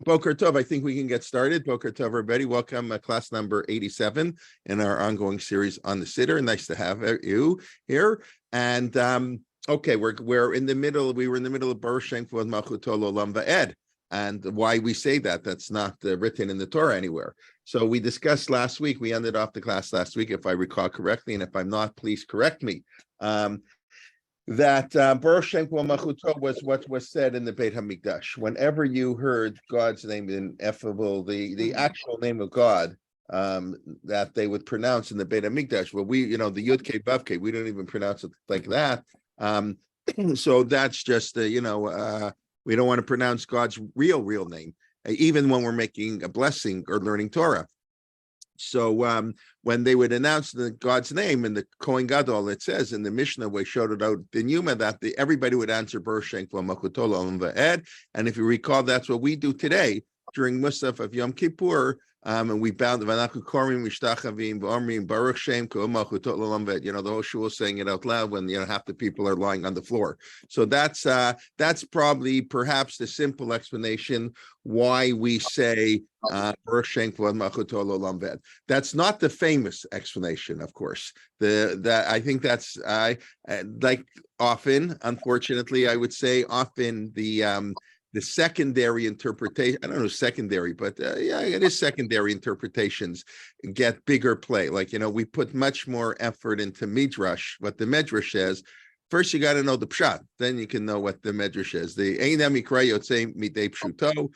Boker Tov, I think we can get started. Boker Tov, everybody. Welcome, class number 87 in our ongoing series on the Siddur. Nice to have you here. And okay, we're in the middle. We were in the middle of Baruch Shem Kvod Malchuto L'Olam Va'ed, and why we say that's not written in the Torah anywhere. So we discussed last week. We ended off the class last week, if I recall correctly, and if I'm not, please correct me. That Baruch Shem Kvod Malchuto was what was said in the Beit HaMikdash. Whenever you heard God's name in Ineffable, the actual name of God that they would pronounce in the Beit HaMikdash, well, we, the Yud Kei Vav Kei, we don't even pronounce it like that. So that's just, we don't want to pronounce God's real name, even when we're making a blessing or learning Torah. So when they would announce God's name in the Kohen Gadol, it says in the Mishnah, we showed it out in Yuma, that everybody would answer Baruch Shem Kvod Malchuto L'Olam Va'ed. And if you recall, that's what we do today during Musaf of Yom Kippur. And we bound the Vanachu Korim Mishtachavim V'Omrim Baruch Shem Kvod Malchuto L'Olam Va'ed. The whole shul saying it out loud when half the people are lying on the floor. So that's probably perhaps the simple explanation why we say Baruch Shem Kvod Malchuto L'Olam Va'ed. That's not the famous explanation, of course. I think that's like often, unfortunately, I would say often the secondary interpretation, I don't know secondary, but yeah, it is secondary interpretations get bigger play. Like, we put much more effort into Midrash, what the Medrash says. First, you got to know the Pshat, then you can know what the Medrash is. The Einam Yikra Yotzei Midei Pshuto,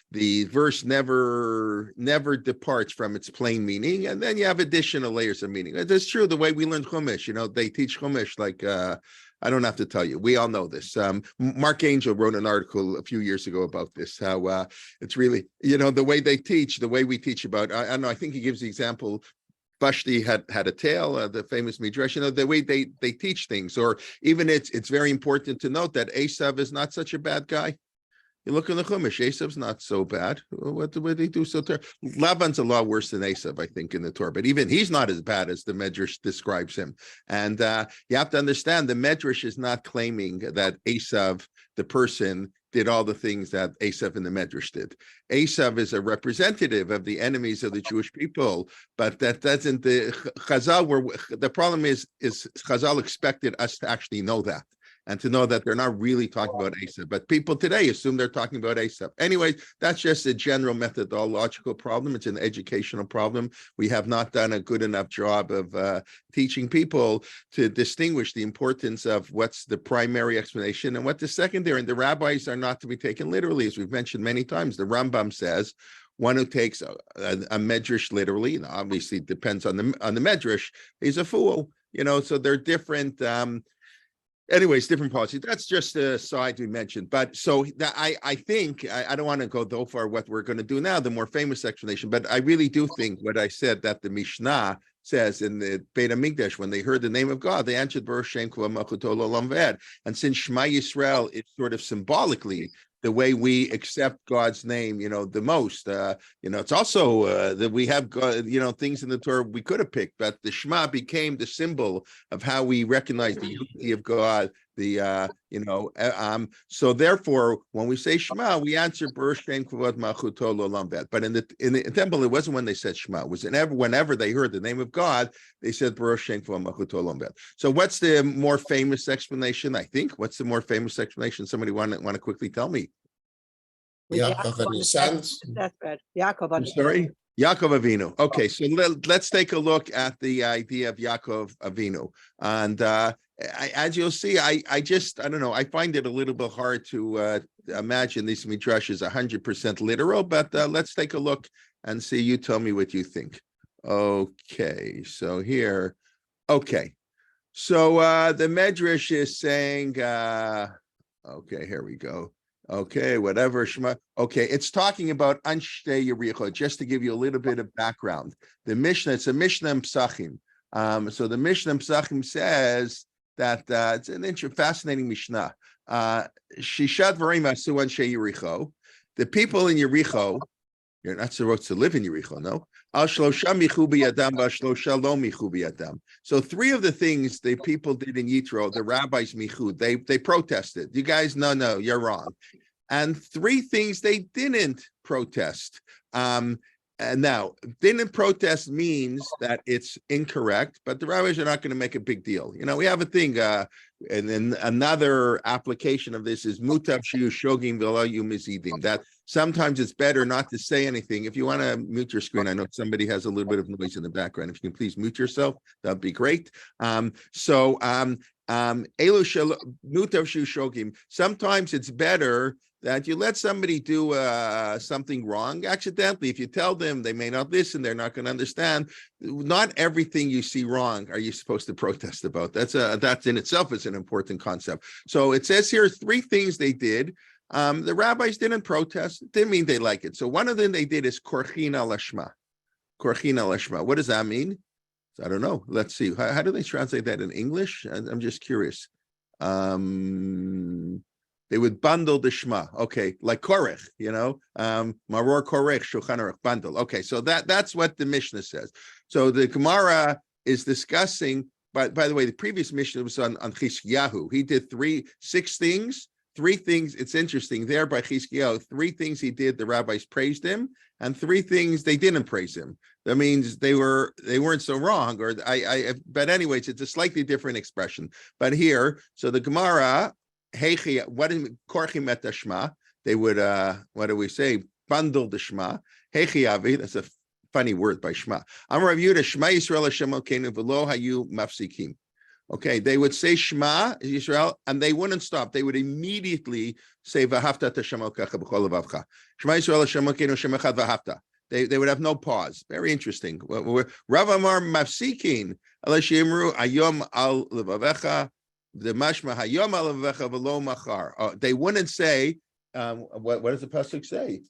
the verse never departs from its plain meaning, and then you have additional layers of meaning. That's true. The way we learn Chumash, they teach Chumash like I don't have to tell you. We all know this. Mark Angel wrote an article a few years ago about this, how it's really, the way they teach, the way we teach about, I don't know, I think he gives the example, Vashti had a tale, the famous Midrash, the way they teach things, or even it's very important to note that Esav is not such a bad guy. You look in the Chumash, Esav's not so bad. What did they do so terrible? Laban's a lot worse than Esav, I think, in the Torah, but even he's not as bad as the Medrash describes him. And you have to understand, the Medrash is not claiming that Esav, the person, did all the things that Esav and the Medrash did. Esav is a representative of the enemies of the Jewish people, but that doesn't, the problem is Chazal expected us to actually know that, and to know that they're not really talking about Esav. But people today assume they're talking about Esav. Anyway, that's just a general methodological problem. It's an educational problem. We have not done a good enough job of teaching people to distinguish the importance of what's the primary explanation and what the secondary. And the rabbis are not to be taken literally, as we've mentioned many times. The Rambam says, one who takes a medrash literally, and obviously it depends on the medrash, is a fool. So they're different. Anyways, different policies. That's just a side we mentioned. But so I think, I don't want to go though far what we're going to do now, the more famous explanation, but I really do think what I said, that the Mishnah says in the Beit HaMikdash, when they heard the name of God, they answered Baruch Shem Kvod Malchuto L'Olam Va'ed. And since Shema Yisrael, it's sort of symbolically the way we accept God's name, the most. It's also that we have, things in the Torah we could have picked, but the Shema became the symbol of how we recognize the unity of God. So therefore, when we say Shema, we answer Baruch Shem Kvod Malchuto L'Olam Va'ed. But in the temple, it wasn't when they said Shema. It was whenever they heard the name of God, they said Baruch Shem Kvod Malchuto L'Olam Va'ed. So what's the more famous explanation? I think. What's the more famous explanation? Somebody want to quickly tell me? Yaakov and his sons. That's right. Yaakov. I'm sorry. Yaakov Avinu. Okay, so let's take a look at the idea of Yaakov Avinu. And as you'll see, I don't know, I find it a little bit hard to imagine this midrash is 100% literal, but let's take a look and see. You tell me what you think. Okay, so here, okay. So the medrash is saying, okay, here we go. Okay, whatever. Shema. Okay, it's talking about Anshe Yericho, just to give you a little bit of background. The Mishnah, it's a Mishnah in Psachim. So the Mishnah in Psachim says that it's an fascinating Mishnah. Shishat Varim Asu Anshe Yericho. The people in Yericho, you're not supposed to live in Yericho, no? So three of the things the people did in Yitro, the rabbis michud, they protested. You guys, no, you're wrong. and three things they didn't protest. And now, didn't protest means that it's incorrect, but the rabbis are not going to make a big deal. We have a thing, and then another application of this is mutav shiyu shogim v'lo yu mizidim. That sometimes it's better not to say anything. If you want to mute your screen, I know somebody has a little bit of noise in the background. If you can please mute yourself, that'd be great. Elu mutav shiyu shogim. Sometimes it's better that you let somebody do something wrong accidentally. If you tell them, they may not listen, they're not going to understand. Not everything you see wrong are you supposed to protest about. That's in itself is an important concept. So it says here three things they did. The rabbis didn't protest. It didn't mean they like it. So one of them they did is korchin al hashma. Korchin al hashma. What does that mean? I don't know. Let's see. How do they translate that in English? I'm just curious. They would bundle the Shema, okay, like Korech, Maror Korech, Shulchan Aruch, bundle. Okay, so that's what the Mishnah says. So the Gemara is discussing, by the way, the previous Mishnah was on Chizkiyahu. He did six things. It's interesting there by Chizkiyahu, three things he did, the rabbis praised him, and three things they didn't praise him. That means they weren't so wrong, but anyways, it's a slightly different expression. But here, so the Gemara, what is korchim et hashma? They would what do we say? Bundle the Shema. Hechiavi, that's a funny word by Shema. I'm Rav Yehuda, Shema Yisrael Hashem Elokeinu v'lo hayu mafsikim. Okay, they would say Shema Yisrael, and they wouldn't stop. They would immediately say V'ahavta et Hashem Elokecha b'chol levavcha. Shema Yisrael Hashem Elokeinu Hashem echad v'ahavta. They would have no pause. Very interesting. Rav Amar mafsikin alash yimru ayom al levavecha. The mashma hayom alavecha v'lo machar. They wouldn't say, what does the pasuk say?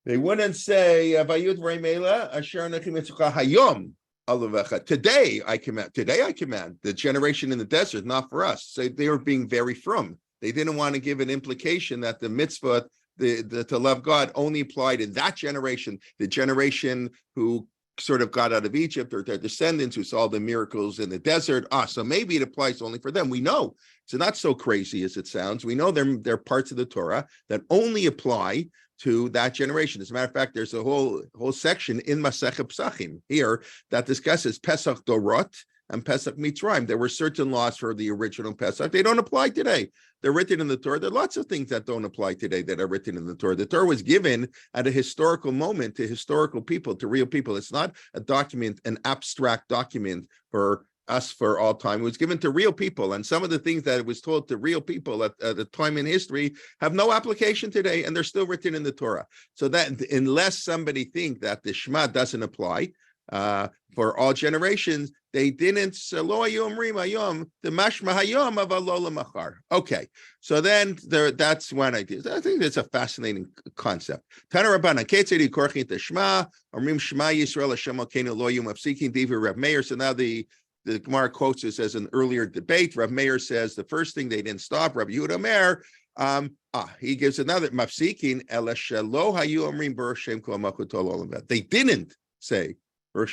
They wouldn't say vayut v'reimela asher nechim etzucha hayom alavecha. Today I command. The generation in the desert, not for us. So they were being very frum. They didn't want to give an implication that the mitzvah, the to love God, only applied in that generation, the generation who sort of got out of Egypt, or their descendants who saw the miracles in the desert. So maybe it applies only for them. We know it's not so crazy as it sounds. We know they're parts of the Torah that only apply to that generation. As a matter of fact, there's a whole section in Masechet Pesachim here that discusses Pesach Dorot and Pesach Mitzrayim. There were certain laws for the original Pesach. They don't apply today. They're written in the Torah. There are lots of things that don't apply today that are written in the Torah. The Torah was given at a historical moment to historical people, to real people. It's not a document, an abstract document for us for all time. It was given to real people. And some of the things that it was told to real people at the time in history have no application today, and they're still written in the Torah. So that unless somebody think that the Shema doesn't apply for all generations, they didn't. The mashma hayom of alola machar. Okay, so then that's one idea. I think that's a fascinating concept. Tana Rabbana Ketzedi korchin the Shema Omrim Shema Yisrael Hashem Elokeinu lo yum afsikin divrei Rav Meir. So now the Gemara quotes this as an earlier debate. Rav Meir says the first thing they didn't stop. Rabbi Yehuda Meir, he gives another mafsikin ela shelo hayu omrim b'Hashem kol malchut olam. They didn't say. They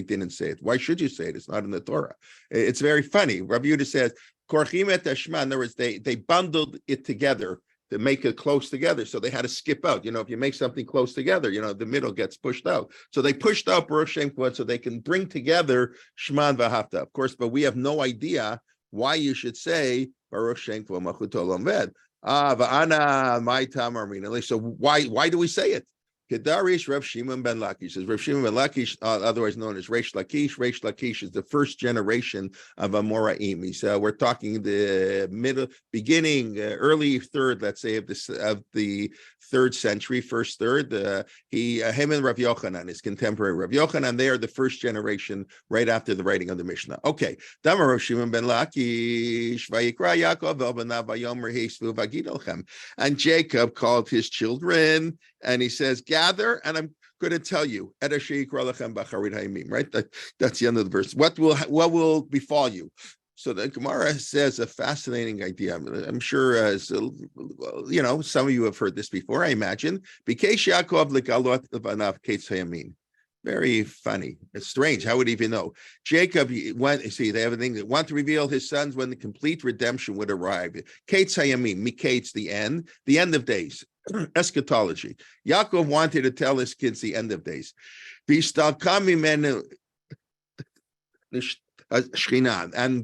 didn't say it. Why should you say it? It's not in the Torah. It's very funny. Rabbi Yehuda says, Korchim et Hashma. In other words, they bundled it together to make it close together. So they had to skip out. If you make something close together, the middle gets pushed out. So they pushed out Baruch Shem Kvod so they can bring together Shema and V'ahavta. Of course, but we have no idea why you should say Baruch Shem Kvod Malchut Olam Ved. Va'ana my tamar. So why do we say it? Kedarish Rav Shimon ben Lakish says Rav Shimon ben Lakish, otherwise known as Reish Lakish. Reish Lakish is the first generation of Amoraim. We're talking the early third, let's say, of the third century, first third. Him and Rav Yochanan, his contemporary Rav Yochanan, they are the first generation right after the writing of the Mishnah. Okay, Damar Rav Shimon ben Lakish Vayikra Yaakov el banav vayomer heisvu vagidolchem, and Jacob called his children. And he says, gather, and I'm going to tell you, right? That's the end of the verse. What will befall you? So the Gemara says a fascinating idea. I'm sure, some of you have heard this before, I imagine. Very funny. It's strange. How would he even know? Jacob went, see, they have a thing that want to reveal his sons when the complete redemption would arrive. Kates Hayamim, Mikates, the end of days, eschatology. Yaakov wanted to tell his kids the end of days. And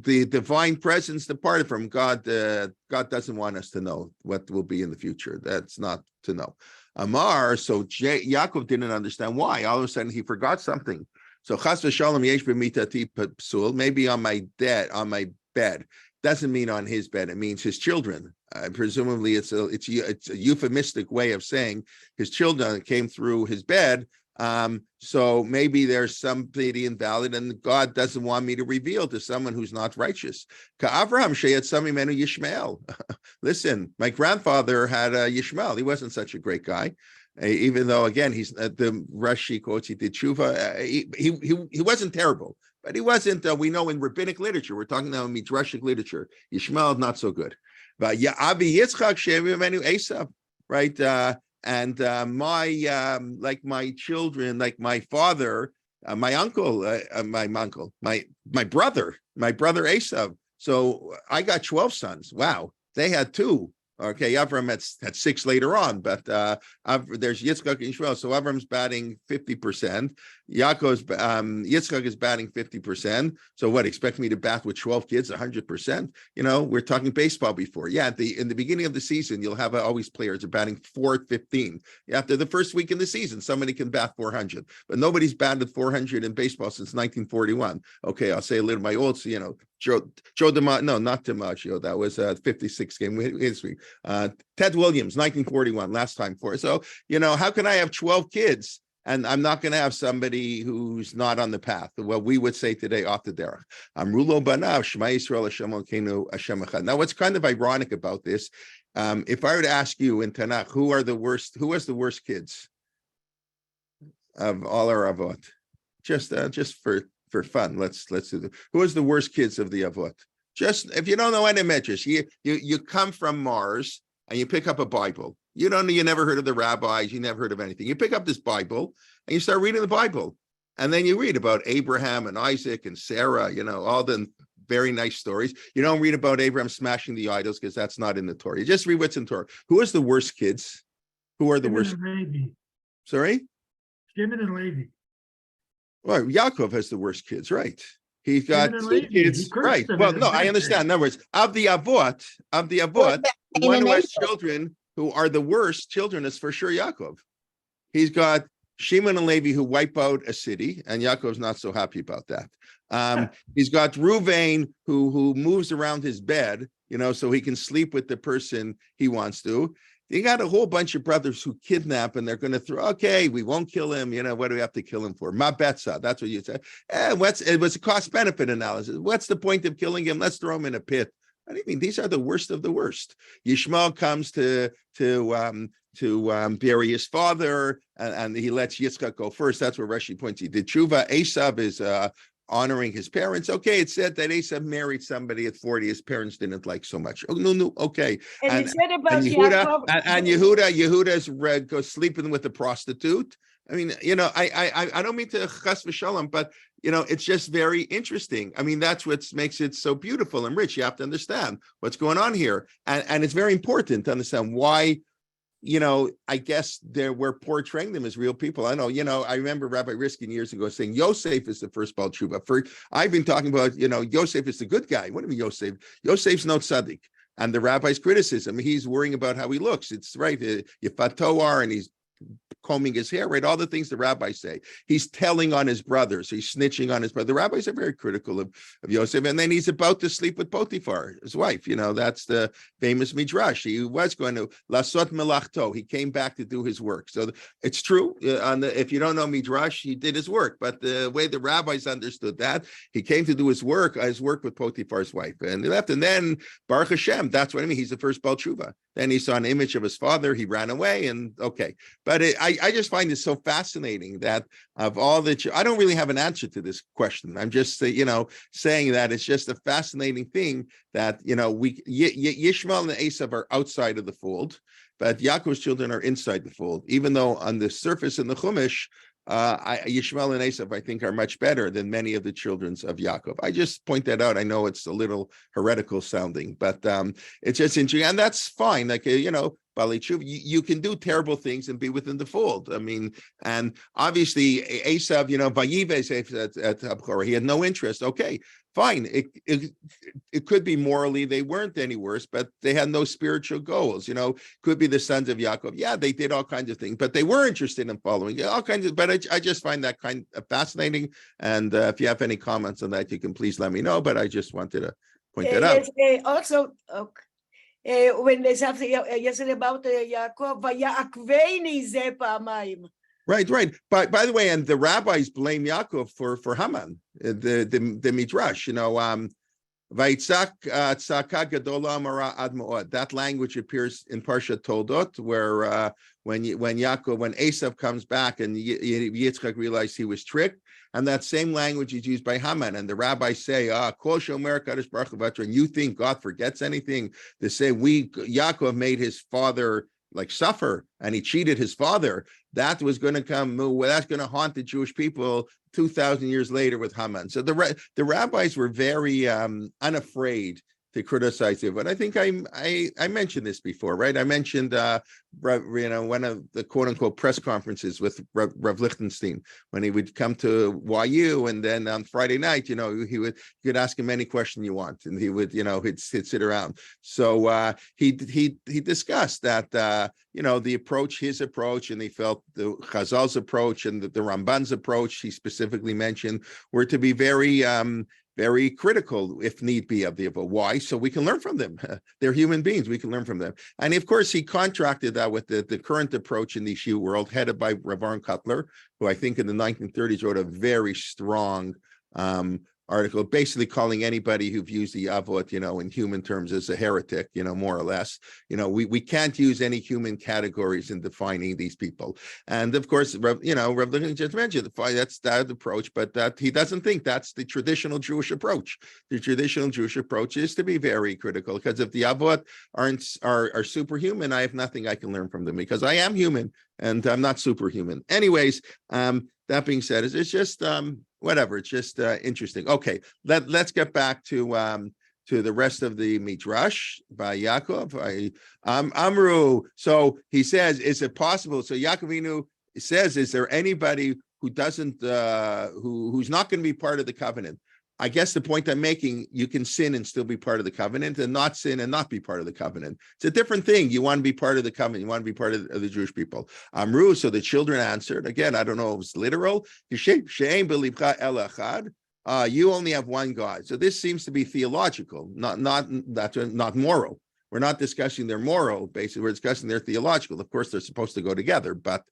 the divine presence departed from God. God doesn't want us to know what will be in the future. That's not to know. Amar, so Yaakov didn't understand why. All of a sudden, he forgot something. So chas v'shalom yesh b'mitati psul, maybe on my bed. Doesn't mean on his bed. It means his children. Presumably, it's a euphemistic way of saying his children came through his bed. So maybe there's something invalid, and God doesn't want me to reveal to someone who's not righteous. Ka'Avraham sheyat samimenu Yishmael. Listen, my grandfather had a Yishmael. He wasn't such a great guy, even though again he's the Rashi quotes he did tshuva. He wasn't terrible, but he wasn't. We know in rabbinic literature, we're talking now in midrashic literature, Yishmael not so good. But Avi Yitzchak sheyamenu Esav, right? And like my children, like my father, my uncle, my brother Esav. So I got 12 sons. Wow, they had 2. Okay, Avram had 6 later on, but there's Yitzchak and Ishmael. So Avram's batting 50%. Yitzchak is batting 50%. So what? Expect me to bat with 12 kids 100%? You know, we're talking baseball before. Yeah, in the beginning of the season, you'll have always players are batting 415. After the first week in the season, somebody can bat 400, but nobody's batted 400 in baseball since 1941. Okay, I'll say a little my old, Joe DiMaggio, no, not DiMaggio. That was a 56 game history. Ted Williams, 1941, last time for it. So, how can I have 12 kids and I'm not going to have somebody who's not on the path? Well, we would say today, off the derech. Amrulo banav, Shema Yisrael, Hashem Elokeinu, Hashem Echad. Now, what's kind of ironic about this, if I were to ask you in Tanakh, who has the worst kids of all our avot? Just for fun, let's do this. Who is the worst kids of the avot? Just if you don't know any metrics, you come from Mars and you pick up a Bible. You never heard of the rabbis, you never heard of anything. You pick up this Bible and you start reading the Bible, and then you read about Abraham and Isaac and Sarah. All the very nice stories. You don't read about Abraham smashing the idols because that's not in the Torah. You just read what's in Torah. Who is the worst kids? Who are the worst? Sorry, Shimon and Levi. Well, Yaakov has the worst kids, right? He's got 2 kids, right? Well, no, I understand. In other words, of the avot, one who has children who are the worst children is for sure Yaakov. He's got Shimon and Levi who wipe out a city, and Yaakov's not so happy about that. He's got Ruvain who moves around his bed, so he can sleep with the person he wants to. You got a whole bunch of brothers who kidnap, and they're going to throw, okay, we won't kill him. What do we have to kill him for? Mabetza, that's what you said. It was a cost-benefit analysis. What's the point of killing him? Let's throw him in a pit. What do you mean? These are the worst of the worst. Yishmael comes to bury his father, and he lets Yitzchak go first. That's where Rashi points. He did tshuva. Esav is honoring his parents. Okay, it said that Esav married somebody at 40 his parents didn't like so much. Oh, no, okay. And it said about Yehuda's goes sleeping with a prostitute. I mean, I don't mean to chas v'shalom, but it's just very interesting. I mean, that's what makes it so beautiful and rich. You have to understand what's going on here, and it's very important to understand why. I guess we're portraying them as real people. I know, I remember Rabbi Riskin years ago saying Yosef is the first Baal Tshuva. I've been talking about, Yosef is the good guy. What do you mean Yosef? Yosef's no tzaddik. And the rabbi's criticism, he's worrying about how he looks. It's right. Yifat Toar, and he's combing his hair, right? All the things the rabbis say. He's telling on his brothers. He's snitching on his brother. The rabbis are very critical of Yosef. And then he's about to sleep with Potiphar, his wife. That's the famous midrash. He was going to lasot melachto. He came back to do his work. So it's true. If you don't know midrash, he did his work. But the way the rabbis understood that, he came to do his work with Potiphar's wife. And he left. And then Baruch Hashem, that's what I mean. He's the first Baal Tshuva. Then he saw an image of his father. He ran away, and okay. But I just find it so fascinating that of all that, I don't really have an answer to this question. I'm just, saying that it's just a fascinating thing that, Yishmael and Esav are outside of the fold, but Yaakov's children are inside the fold, even though on the surface in the Chumash, Yishmael and Esav, I think, are much better than many of the children of Yaakov. I just point that out. I know it's a little heretical sounding, but it's just interesting, and that's fine. Like Bali Tshuva, you can do terrible things and be within the fold. I mean, and obviously Esav, Vayives at Abchorah, he had no interest. Okay, fine. It could be morally they weren't any worse, but they had no spiritual goals. Could be the sons of Yaakov. Yeah, they did all kinds of things, but they were interested in following all kinds of. But I just find that kind of fascinating. And if you have any comments on that, you can please let me know. But I just wanted to point that out. Yes, also, when they say yesterday about Yaakov, Vayakveini ze pa'amayim. Right. By the way, and the rabbis blame Yaakov for Haman, the midrash. Vaitzak tzaka gadola amara ad mo'ad. That language appears in Parshat Toldot, where when Esav comes back and Yitzchak realized he was tricked, and that same language is used by Haman. And the rabbis say, Kol shomer kadosh baruch hu v'atra, and you think God forgets anything? They say Yaakov made his father suffer, and he cheated his father. That was going to come. That's going to haunt the Jewish people 2,000 years later with Haman. So the rabbis were very unafraid to criticize it. But I think I mentioned this before, right? I mentioned one of the quote unquote press conferences with Rav Lichtenstein, when he would come to YU, and then on Friday night, you could ask him any question you want, and he would, he'd sit around. So he discussed that the approach, his approach, and he felt the Chazal's approach and the Ramban's approach, he specifically mentioned, were to be very critical, if need be, of the Avo. Why? So we can learn from them. They're human beings. We can learn from them. And of course, he contracted that with the current approach in the Yeshiva world, headed by Rav Aron Kotler, who I think in the 1930s wrote a very strong article, basically calling anybody who views the Avot, in human terms as a heretic, more or less. We can't use any human categories in defining these people. And of course, Rav Lichtenstein just mentioned that's that approach, but that he doesn't think that's the traditional Jewish approach. The traditional Jewish approach is to be very critical, because if the Avot are superhuman, I have nothing I can learn from them, because I am human and I'm not superhuman. Anyways, that being said, it's just whatever. It's just interesting. Okay, let's get back to the rest of the midrash by Yaakov. Amru. So he says, is it possible? So Yaakov Avinu says, is there anybody who doesn't who's not going to be part of the covenant? I guess the point I'm making, you can sin and still be part of the covenant, and not sin and not be part of the covenant. It's a different thing. You want to be part of the covenant. You want to be part of the Jewish people. Amru, so the children answered. Again, I don't know if it's literal. You only have one God. So this seems to be theological, not moral. We're not discussing their moral, basically. We're discussing their theological. Of course, they're supposed to go together. But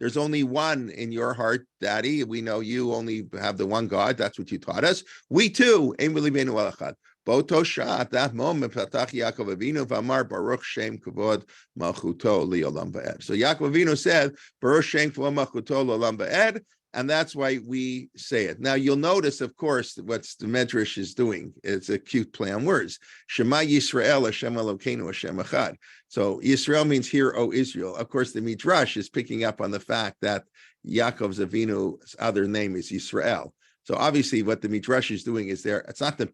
there's only one in your heart, Daddy. We know you only have the one God. That's what you taught us. We too, Ein b'libeinu el echad. Bo'to shah, at that moment, Patach Yaakov Avinu v'amar Baruch Shem Kavod Malchuto Li'olam Va'ed. So Yaakov Avinu said, Baruch Shem Kavod Malchuto Li'olam Va'ed, and that's why we say it. Now, you'll notice, of course, what the Medrash is doing. It's a cute play on words. Shema Yisrael, Hashem Elokeinu, Hashem Echad. So Yisrael means hear, O Israel. Of course, the Midrash is picking up on the fact that Yaakov's Avinu's other name is Yisrael. So obviously what the Midrash is doing is it's not the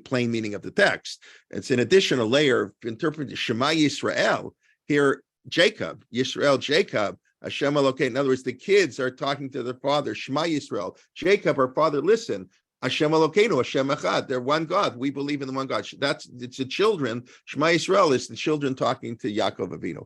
plain meaning of the text. It's an additional layer of interpreting Shema Yisrael. Here, Jacob, Yisrael, Jacob, Hashem Elokeinu. In other words, the kids are talking to their father, Shema Yisrael. Jacob, our father, listen. Hashem Elokeinu, Hashem Echad. They're one God. We believe in the one God. It's the children. Shema Yisrael is the children talking to Yaakov Avinu.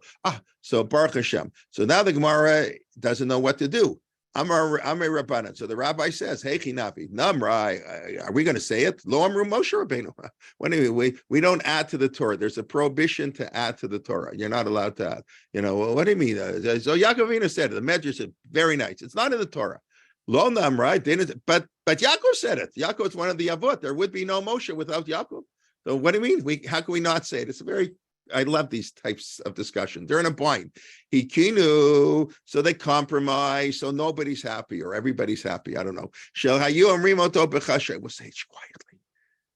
So Baruch Hashem. So now the Gemara doesn't know what to do. Amar Rabbanan. So the rabbi says, "Hey, Chinavi, Namrai, are we going to say it? Lo Amru Moshe Rabbeinu. What do we don't add to the Torah? There's a prohibition to add to the Torah. You're not allowed to add. What do you mean? So Yaakov Avinu said it. The Medrash said, very nice. It's not in the Torah. Lo Namrai, but Yaakov said it. Yaakov is one of the Avot. There would be no Moshe without Yaakov. So what do you mean? How can we not say it? It's a very I love these types of discussions. They're in a bind. Hikinu, so they compromise, so nobody's happy or everybody's happy. I don't know. We'll say it quietly.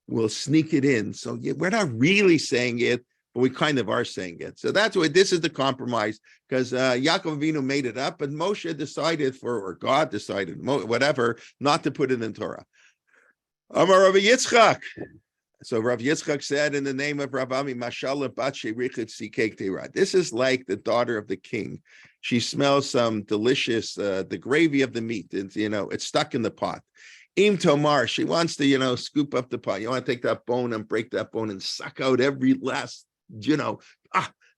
We'll sneak it in. So we're not really saying it, but we kind of are saying it. So that's why this is the compromise, because Yaakov Avinu made it up, but Moshe decided or God decided, whatever, not to put it in Torah. Amar Rabbi Yitzchak. So Rav Yitzchak said, in the name of Rav Ami, Mashallah bat sherichit sikek teira. This is like the daughter of the king. She smells some delicious, the gravy of the meat. It's, it's stuck in the pot. Im Tomar, she wants to, scoop up the pot. You want to take that bone and break that bone and suck out every last,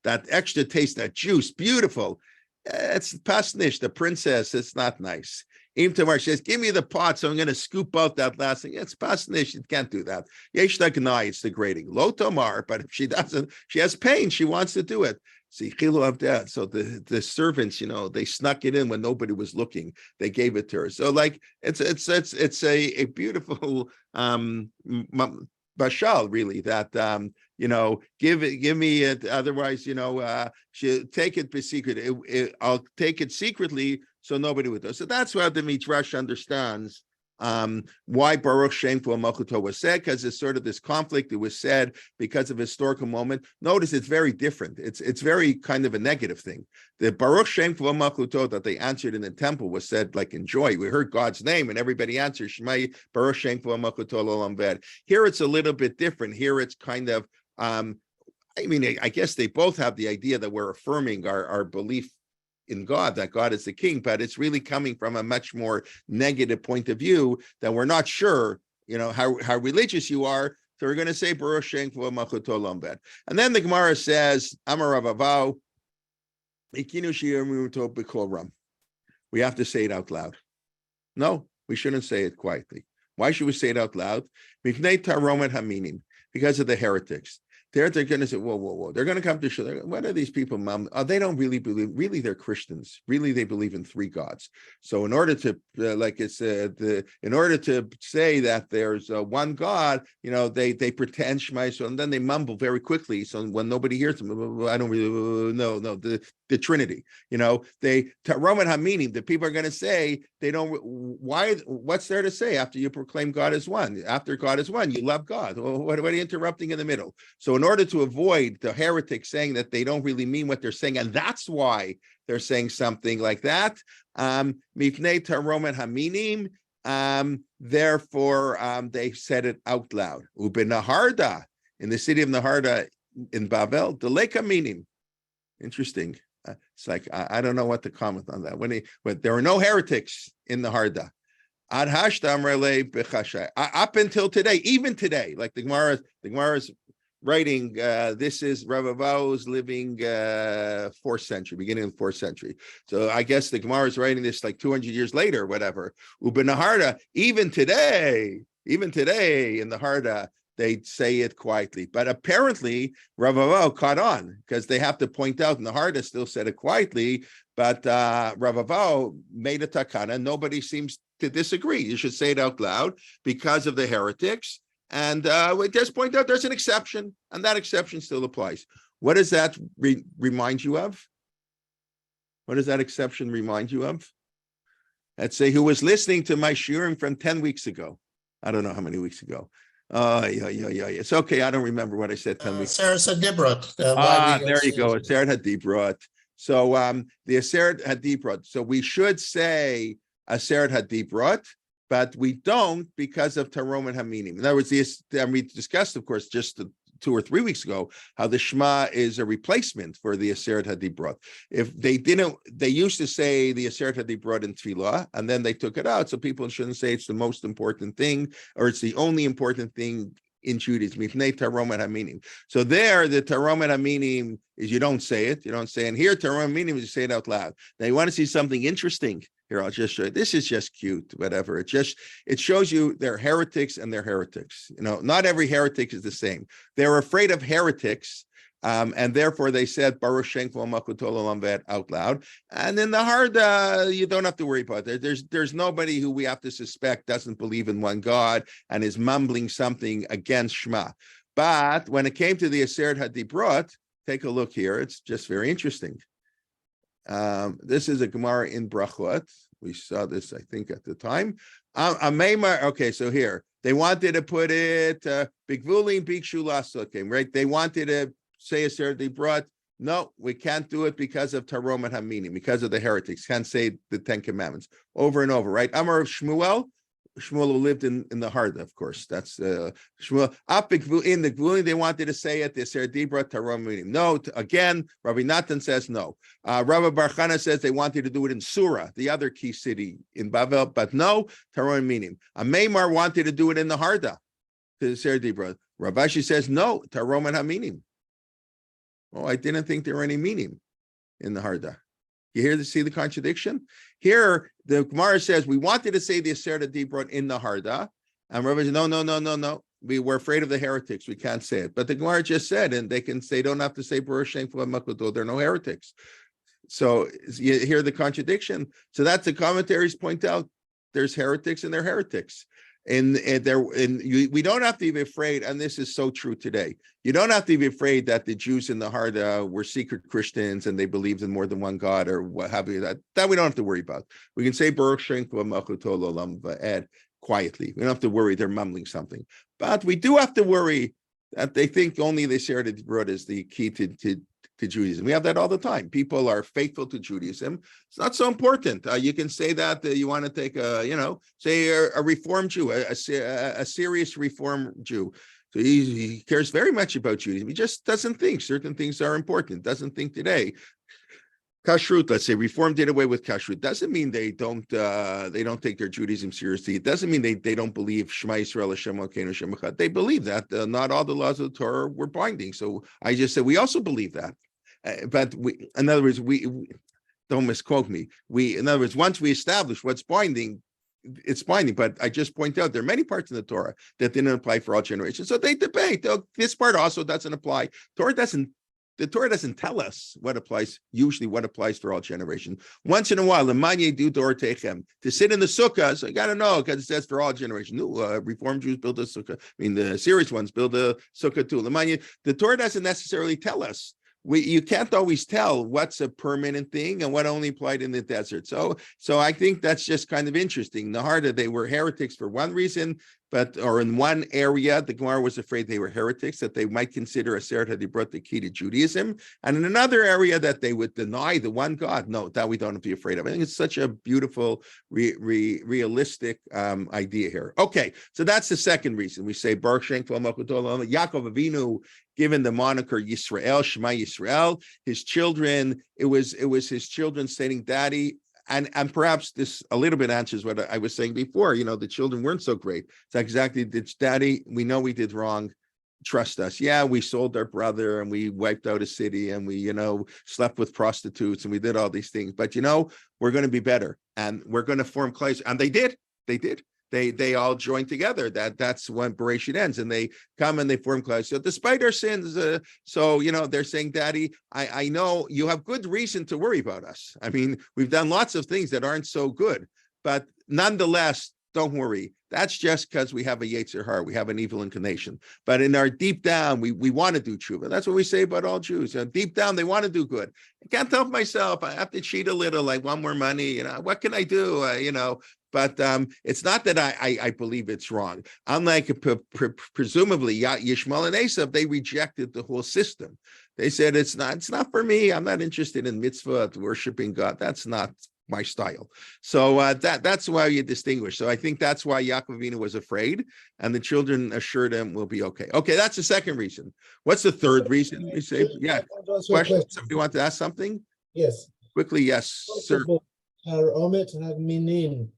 that extra taste, that juice, beautiful. It's pasnish, the princess, it's not nice. Im Tamar says, give me the pot, so I'm going to scoop out that last thing. It's pasnish, you can't do that. Yesh Tagnai, it's degrading. Lo Tamar, but if she doesn't, she has pain, she wants to do it. See, Chilu of that. So the servants, they snuck it in when nobody was looking. They gave it to her. So like it's a beautiful bashal, really, that give me it, otherwise she take it by secret. I'll take it secretly so nobody would know. So that's why the Midrash understands why Baruch Shem Kol Malchuto was said, because it's sort of this conflict. It was said because of a historical moment. Notice it's very different. It's very kind of a negative thing. The Baruch Shem Kol Malchuto that they answered in the temple was said like in joy. We heard God's name and everybody answered Shema Baruch Shem Kol Malchuto L'olam Ved. Here it's a little bit different. Here it's kind of I guess they both have the idea that we're affirming our belief in God, that God is the king, but it's really coming from a much more negative point of view, that we're not sure, how religious you are. So we're going to say Baruch Shem Kol Malchuto L'olam Ved. And then the Gemara says, Amar Rav Avau, Ikinu Shiyamuto B'Kol Ram. We have to say it out loud. No, we shouldn't say it quietly. Why should we say it out loud? Mifnei Taromet Haminim, because of the heretics. They're going to say, whoa. They're going to come to show. What are these people, Mom? They don't really believe. Really, they're Christians. Really, they believe in three gods. So in order to, in order to say that there's one God, they pretend Shema, so and then they mumble very quickly. So when nobody hears them, I don't really know. The Trinity. Roman Haminim. The people are going to say they don't. Why? What's there to say after you proclaim God as one? After God is one, you love God. Well, what are you interrupting in the middle? So in order to avoid the heretics saying that they don't really mean what they're saying, and that's why they're saying something like that, Mifnei Taromet Haminim, therefore they said it out loud. Ubenaharda, in the city of Naharda in Babel, Delek Haminim. Interesting. It's like, I don't know what to comment on that. When there were no heretics in Naharda. Up until today, even today, like the Gemara's writing, this is Rav Avau's living 4th century, beginning of the 4th century. So I guess the Gemara is writing this like 200 years later, whatever. Ubenaharda, even today in the Harda, they say it quietly. But apparently, Rav Avau caught on, because they have to point out, and the Harda still said it quietly, but Rav Avau made a takana. Nobody seems to disagree. You should say it out loud because of the heretics. And we just point out there's an exception, and that exception still applies. What does that remind you of? What does that exception remind you of? Let's say who was listening to my shiurim from 10 weeks ago. I don't know how many weeks ago. Yeah. It's okay. I don't remember what I said 10 weeks ago. Aseret Hadibrot. There you go. Aseret Hadibrot. So the Aseret Hadibrot. So we should say Aseret Hadibrot, but we don't because of Taromet Haminim. In other words, we discussed, of course, just 2 or 3 weeks ago, how the Shema is a replacement for the Aseret Hadibrot. If they didn't, they used to say the Aseret Hadibrot in Tefillah, and then they took it out. So people shouldn't say it's the most important thing, or it's the only important thing in Judaism. Mifnei Taromet Haminim. So there, the Taromet Haminim is you don't say it. And here, Taromet Haminim is you say it out loud. Now, you want to see something interesting? Here, I'll just show you. This is just cute, whatever. It shows you they're heretics and they're heretics. Not every heretic is the same. They're afraid of heretics, and therefore they said Baruch Shem Kol Malchuto L'olam Ved out loud. And in the Harda, you don't have to worry about it. There's nobody who we have to suspect doesn't believe in one God and is mumbling something against Shema. But when it came to the Aseret Hadibrot, take a look here. It's just very interesting. This is a Gemara in Brachot. We saw this, I think, at the time. Okay, so here they wanted to put it Bigvulim Bikshu Lasokim, right? They wanted to say a Seder Dibrot. No, we can't do it because of Tarom and Haminim, because of the heretics. Can't say the 10 Commandments over and over, right? Amar of Shmuel who lived in the Harda, of course. That's Shmuel. In the Gvulin, they wanted to say it, the Seder Dibra, Tarom Haminim. No, again, Rabbi Natan says no. Rabbi Bar Chana says they wanted to do it in Surah, the other key city in Bavel, but no, Tarom Haminim. Maimar wanted to do it in the Harda, the Seder Dibra. Rabbi Ashi says no, Tarom and Haminim. Oh, I didn't think there were any meaning in the Harda. You see the contradiction? Here, the Gemara says, we wanted to say the Seder Dibrot in the Harda. And Rabbi says, no. We were afraid of the heretics. We can't say it. But the Gemara just said, and they don't have to say Baruch Shem Makuto. There are no heretics. So you hear the contradiction. So that's the commentaries point out. There's heretics and they're heretics. We don't have to be afraid, and this is so true today. You don't have to be afraid that the Jews in the Harda were secret Christians and they believed in more than one God or what have you. That we don't have to worry about. We can say Baruch Shem V'Ed quietly. We don't have to worry they're mumbling something. But we do have to worry that they think only the Seder Dibrot is the key to Judaism. We have that all the time. People are faithful to Judaism. It's not so important. You can say that you want to take say a Reform Jew, a serious Reform Jew. So he cares very much about Judaism. He just doesn't think certain things are important. Doesn't think today. Kashrut, let's say Reform did away with Kashrut. Doesn't mean they don't take their Judaism seriously. It doesn't mean they don't believe Shema Yisrael Hashem Elokeinu Hashem Echad. They believe that not all the laws of the Torah were binding. So I just said we also believe that. But in other words, we don't misquote me. In other words, once we establish what's binding, it's binding. But I just point out there are many parts in the Torah that didn't apply for all generations. So they debate. This part also doesn't apply. The Torah doesn't tell us what applies, usually what applies for all generations. Once in a while, to sit in the sukkah, so you got to know, because it says for all generations. Reform Jews build a sukkah. I mean, the serious ones build a sukkah too. The Torah doesn't necessarily tell us. You can't always tell what's a permanent thing and what only applied in the desert. So I think that's just kind of interesting. The Harda, they were heretics for one reason, or in one area, the Gemara was afraid they were heretics, that they might consider a Seder Dibrot the key to Judaism. And in another area that they would deny the one God. No, that we don't have to be afraid of. I think it's such a beautiful, realistic idea here. Okay, so that's the second reason. We say Baruch Shem Yaakov Avinu, given the moniker Yisrael, Shema Yisrael, his children, it was his children saying, Daddy, and perhaps this a little bit answers what I was saying before. The children weren't so great. It's exactly, Daddy, we know we did wrong. Trust us. Yeah, we sold our brother and we wiped out a city and we, slept with prostitutes and we did all these things. But, we're going to be better and we're going to form clays. And they did. They all join together. That's when Bereshit ends, and they come and they form class. So despite our sins, they're saying, Daddy, I know you have good reason to worry about us. I mean, we've done lots of things that aren't so good, but nonetheless, don't worry. That's just because we have a Yetzer Hara, we have an evil inclination. But in our deep down, we want to do tshuva. That's what we say about all Jews. Deep down, they want to do good. I can't help myself. I have to cheat a little. I want more money. What can I do? But it's not that I believe it's wrong. Unlike presumably Yishmael and Esav, they rejected the whole system. They said it's not for me. I'm not interested in mitzvah, worshiping God. That's not my style. So that's why you distinguish. So I think that's why Yaakov Avinu was afraid, and the children assured him we'll be okay. Okay, that's the second reason. What's the third reason? We say, yeah. Question. Somebody want to ask something? Yes. Quickly, yes, sir. Omet had minin,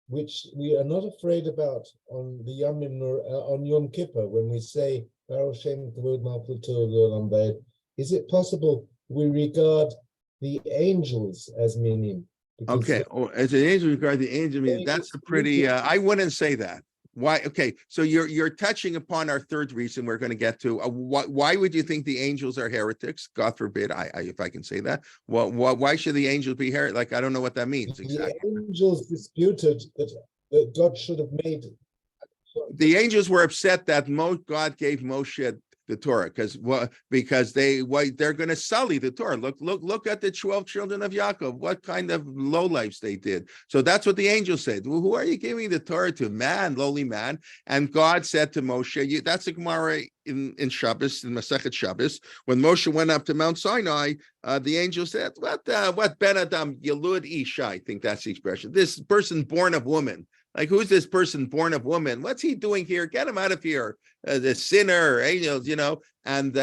which we are not afraid about on the on Yom Kippur when we say Baruch Shem Kavod Malchuto L'Olam Va'ed. Is it possible we regard the angels as minim? Okay, as an angel regard the angel, that's a pretty. I wouldn't say that. Why? Okay, so you're touching upon our third reason we're going to get to. Why would you think the angels are heretics? God forbid, if I can say that. Why should the angels be heretics? Like, I don't know what that means exactly. The angels disputed that God should have made. The angels were upset that God gave Moshe the Torah, because they're going to sully the Torah. Look at the 12 children of Yaakov, what kind of lowlifes they did. So that's what the angel said. Well, who are you giving the Torah to? Man, lowly man. And God said to Moshe, that's a Gemara in Shabbos, in Masechet Shabbos, when Moshe went up to Mount Sinai, the angel said, what Ben Adam Yelud Isha, I think that's the expression. This person born of woman. Like, who's this person born of woman? What's he doing here? Get him out of here. The sinner, angels, And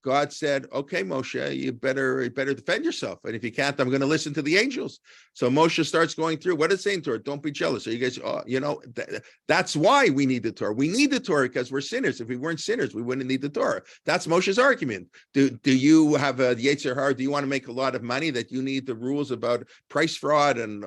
God said, okay, Moshe, you better defend yourself. And if you can't, I'm going to listen to the angels. So Moshe starts going through, what is saying to her? Don't be jealous. So you guys, that's why we need the Torah. We need the Torah because we're sinners. If we weren't sinners, we wouldn't need the Torah. That's Moshe's argument. Do you have a Yetzer Hara? Do you want to make a lot of money that you need the rules about price fraud and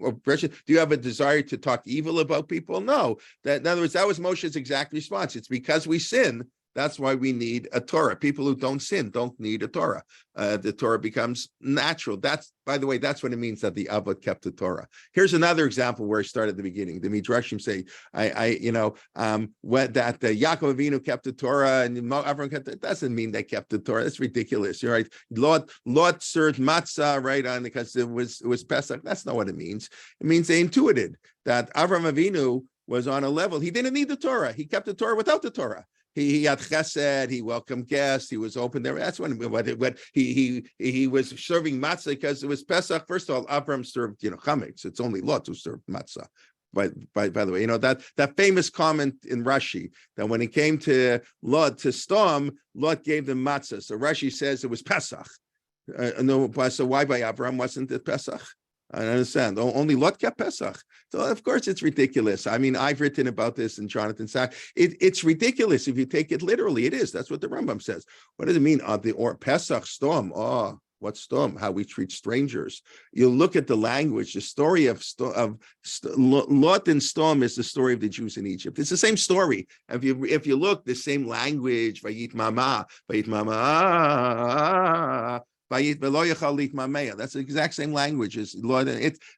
oppression? Do you have a desire to talk evil about people? No. In other words, that was Moshe's exact response. It's because we sin. That's why we need a Torah. People who don't sin don't need a Torah. The Torah becomes natural. By the way, that's what it means that the Avot kept the Torah. Here's another example where I started at the beginning. The Midrashim say, that Yaakov Avinu kept the Torah and Avraham kept it. Doesn't mean they kept the Torah. That's ridiculous. You're right. Lot served matzah right on because it was Pesach. That's not what it means. It means they intuited that Avraham Avinu was on a level. He didn't need the Torah. He kept the Torah without the Torah. He had chesed. He welcomed guests. He was open there. That's when he was serving matzah because it was Pesach. First of all, Avram served chametz. It's only Lot who served matzah. By the way, that famous comment in Rashi that when it came to Lot to storm, Lot gave them matzah. So Rashi says it was Pesach. So why by Avram wasn't it Pesach? I understand. Only Lot kept Pesach. So of course it's ridiculous. I mean, I've written about this in Jonathan Sack. It's ridiculous if you take it literally. It is. That's what the Rambam says. What does it mean? Or Pesach storm? Oh, what storm? How we treat strangers. You look at the language. The story of Lot and storm is the story of the Jews in Egypt. It's the same story. If you look, the same language. Vayit mama. That's the exact same language as Lord.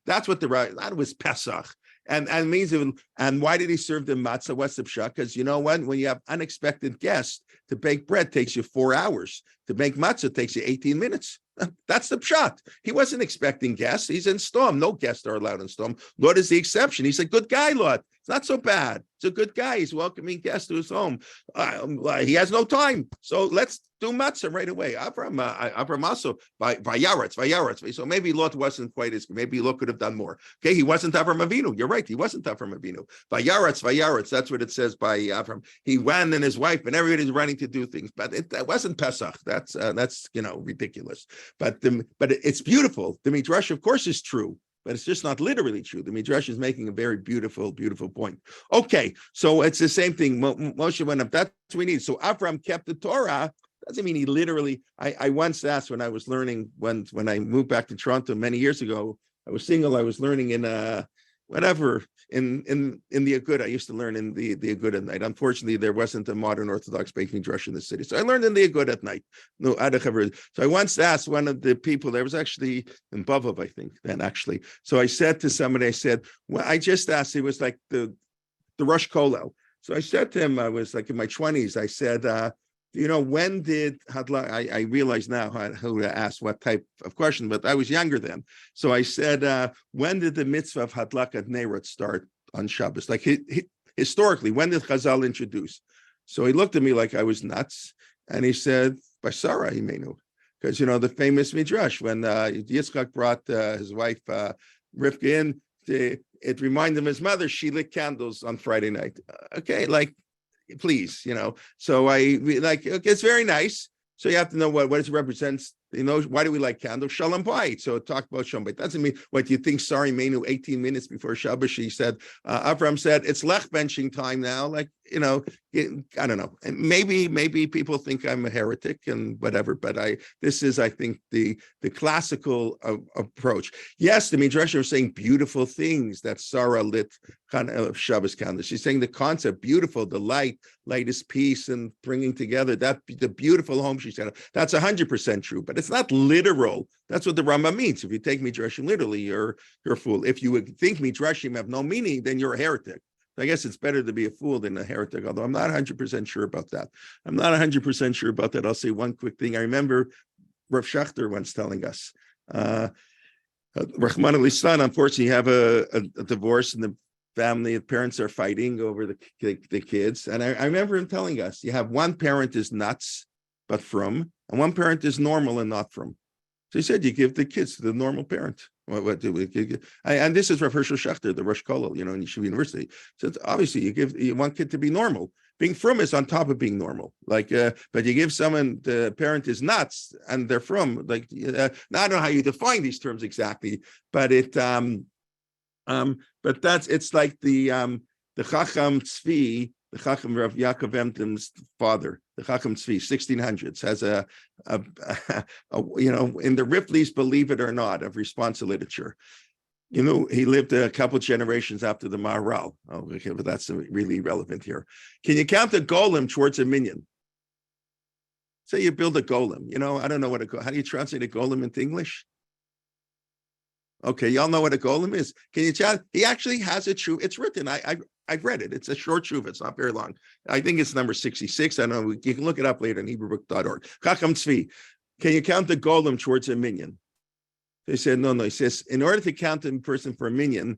That's what that was Pesach. And means and why did he serve the matzah? What's the pshat? Because you know what? When you have unexpected guests, to bake bread takes you 4 hours. To make matzah takes you 18 minutes. That's the pshat. He wasn't expecting guests. He's in storm. No guests are allowed in storm. Lord is the exception. He's a good guy, Lord. It's not so bad. It's a good guy. He's welcoming guests to his home. He has no time. So let's do matzah right away. Avram also by Yaretz. So maybe Lot wasn't quite as, maybe Lot could have done more. Okay, he wasn't Avram Avinu. You're right. He wasn't Avram Avinu. By Yaretz. That's what it says by Avram. He went and his wife and everybody's running to do things, but that wasn't Pesach. That's ridiculous. But it's beautiful. The Midrash, of course, is true. But it's just not literally true. The Midrash is making a very beautiful, beautiful point. Okay, so it's the same thing. Moshe went up. That's what we need. So Avram kept the Torah. Doesn't mean he literally. I once asked when I was learning when I moved back to Toronto many years ago. I was single. I was learning in in the Aguda. I used to learn in the Aguda at night. Unfortunately, there wasn't a modern Orthodox Beit Midrash in the city, so I learned in the Aguda at night. No, so I once asked one of the people. There was actually in Bavov, I think, then actually. So I said to somebody, I said, well, I just asked. It was like the Rosh Kolel. So I said to him, I was like in my 20s. I said, when did Hadlak? I realize now who to ask what type of question, but I was younger then. So I said, when did the mitzvah of Hadlakat Neirot start on Shabbos? Like historically, when did Chazal introduce? So he looked at me like I was nuts, and he said, by Sarah Himenu, because the famous midrash when Yitzchak brought his wife Rivka in, it reminded him of his mother. She lit candles on Friday night. Okay, please, so I like, okay, it's very nice. So you have to know what it represents. Why do we like candles? Shalom Bayit. So talk about Shalom Bayit. Doesn't mean what you think. Sorry, Menu, 18 minutes before Shabbos, she said, Avram said, it's lech benching time now. Like, I don't know. And maybe people think I'm a heretic and whatever, but this is, I think, the classical approach. Yes, the Midrash are saying beautiful things that Sarah lit Shabbos candles. She's saying the concept, beautiful, the light is peace and bringing together. That the beautiful home she said, that's 100% true, but it's not literal. That's what the Rambam means. If you take Midrashim literally, you're a fool. If you would think Midrashim have no meaning, then you're a heretic. I guess it's better to be a fool than a heretic, although I'm not 100% sure about that. I'm not 100% sure about that. I'll say one quick thing. I remember Rav Schachter once telling us, Rahman al-Islam, unfortunately, you have a divorce and the family, the parents are fighting over the kids. And I remember him telling us, you have one parent is nuts, but from, and one parent is normal and not from. So he said, you give the kids to the normal parent. What do we? And this is Rav Hershel Schachter, the Rosh Kollel, in Yeshiva University. So obviously, you want kid to be normal. Being from is on top of being normal. But you give someone the parent is nuts and they're from. Now I don't know how you define these terms exactly, but but it's like the Chacham Tzvi, the Chacham Rav Yaakov Emden's father, the Chacham Tzvi, 1600s, has in the Ripley's Believe It or Not of response to literature. He lived a couple generations after the Maharal. Oh, okay, but that's really relevant here. Can you count a golem towards a minion? Say you build a golem. I don't know how do you translate a golem into English? Okay, y'all know what a golem is. Can you chat? He actually has a tshuva. It's written. I've read it. It's a short tshuva. It's not very long. I think it's number 66. I don't know. You can look it up later on HebrewBook.org. Chacham Tzvi. Can you count the golem towards a minion? They said, no. He says, in order to count a person for a minion,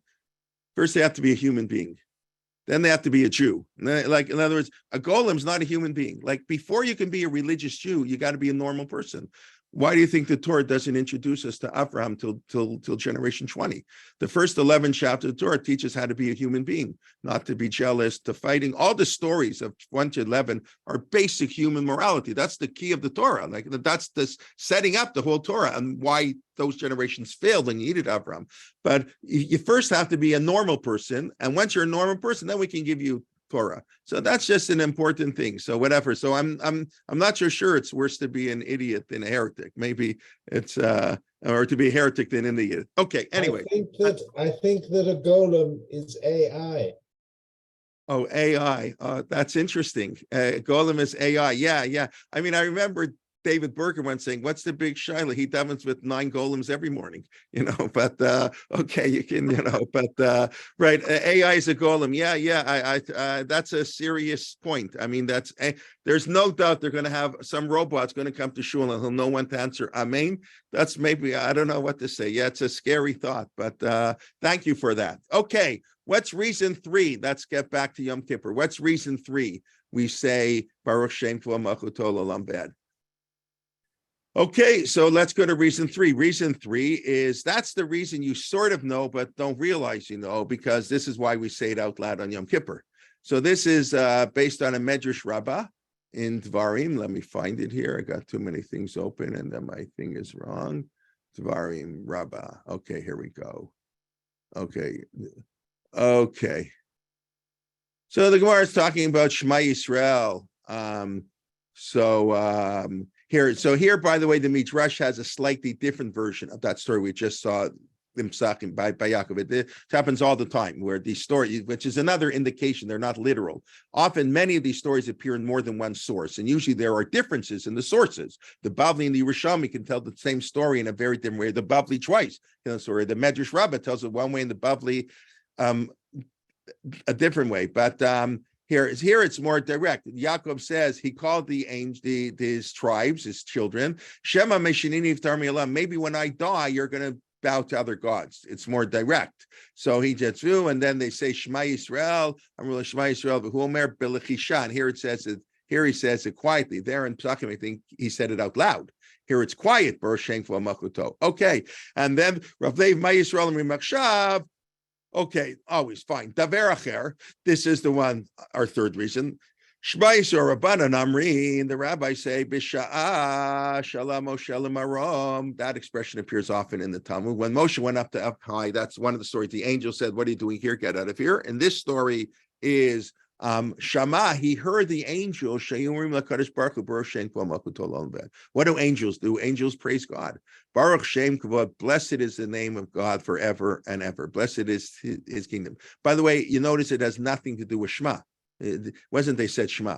first they have to be a human being. Then they have to be a Jew. In other words, a golem is not a human being. Before you can be a religious Jew, you got to be a normal person. Why do you think the Torah doesn't introduce us to Abraham till generation 20? The first 11 chapters of the Torah teach us how to be a human being, not to be jealous, to fighting. All the stories of 1 to 11 are basic human morality. That's the key of the Torah. That's this setting up the whole Torah and why those generations failed and you needed Abraham. But you first have to be a normal person. And once you're a normal person, then we can give you Torah. So that's just an important thing. So whatever. So I'm not so sure it's worse to be an idiot than a heretic. Maybe it's or to be a heretic than an idiot. Okay. Anyway, I think that a golem is AI. Oh, AI. That's interesting. Golem is AI. Yeah. I mean, I remember David Berger once saying, what's the big shaila? He davens with 9 golems every morning, but okay, you can, but right. AI is a golem. Yeah. That's a serious point. I mean, there's no doubt they're going to have some robots going to come to shul and he'll know when to answer amen. That's maybe, I don't know what to say. Yeah, it's a scary thought, but thank you for that. Okay. What's reason 3? Let's get back to Yom Kippur. What's reason 3? We say, Baruch Shem K'vo Malchuto L'olam B'ed. Okay, so let's go to reason 3. Reason 3 is that's the reason you sort of know, but don't realize you know, because this is why we say it out loud on Yom Kippur. So this is based on a Medrash Rabbah in Dvarim. Let me find it here. I got too many things open and then my thing is wrong. Dvarim Rabbah. Okay, here we go. Okay. So the Gemara is talking about Shema Yisrael. Here, by the way, the Midrash has a slightly different version of that story we just saw by Yaakov. It happens all the time where these stories, which is another indication they're not literal. Often, many of these stories appear in more than one source, and usually there are differences in the sources. The Bavli and the Yerushalmi can tell the same story in a very different way. The Bavli twice, the Medrash Rabbah tells it one way, and the Bavli a different way. But here it's more direct. Yaakov says he called his tribes, his children, Shema Meshinini Iftar Mi'olam. Maybe when I die, you're going to bow to other gods. It's more direct. So he gets through, and then they say Shema Yisrael. I'm really Shema Yisrael. But Huomer Belechishan. Here it says it. Here he says it quietly. There in Psachim, I think he said it out loud. Here it's quiet. Baruch Shem K'vo Malchuto. Okay, and then Rav Lev Ma Yisrael Mimachshav. Okay, always fine. Daver Acher. This is the one, our third reason. Shema Yisrael Rabbanan Amrin. The rabbis say B'sha'a Shalom Moshe L'Marom. That expression appears often in the Talmud. When Moshe went up high, that's one of the stories. The angel said, "What are you doing here? Get out of here." And this story is Shama. He heard the angel Sheyurim LaKadosh Baruch Hu Baruch Shem K'vo Malchuto L'olam B'ed. What do angels do? Angels praise God. Baruch Shem K'vo. Blessed is the name of God forever and ever. Blessed is his kingdom. By the way, you notice it has nothing to do with Shema. It wasn't they said Shema.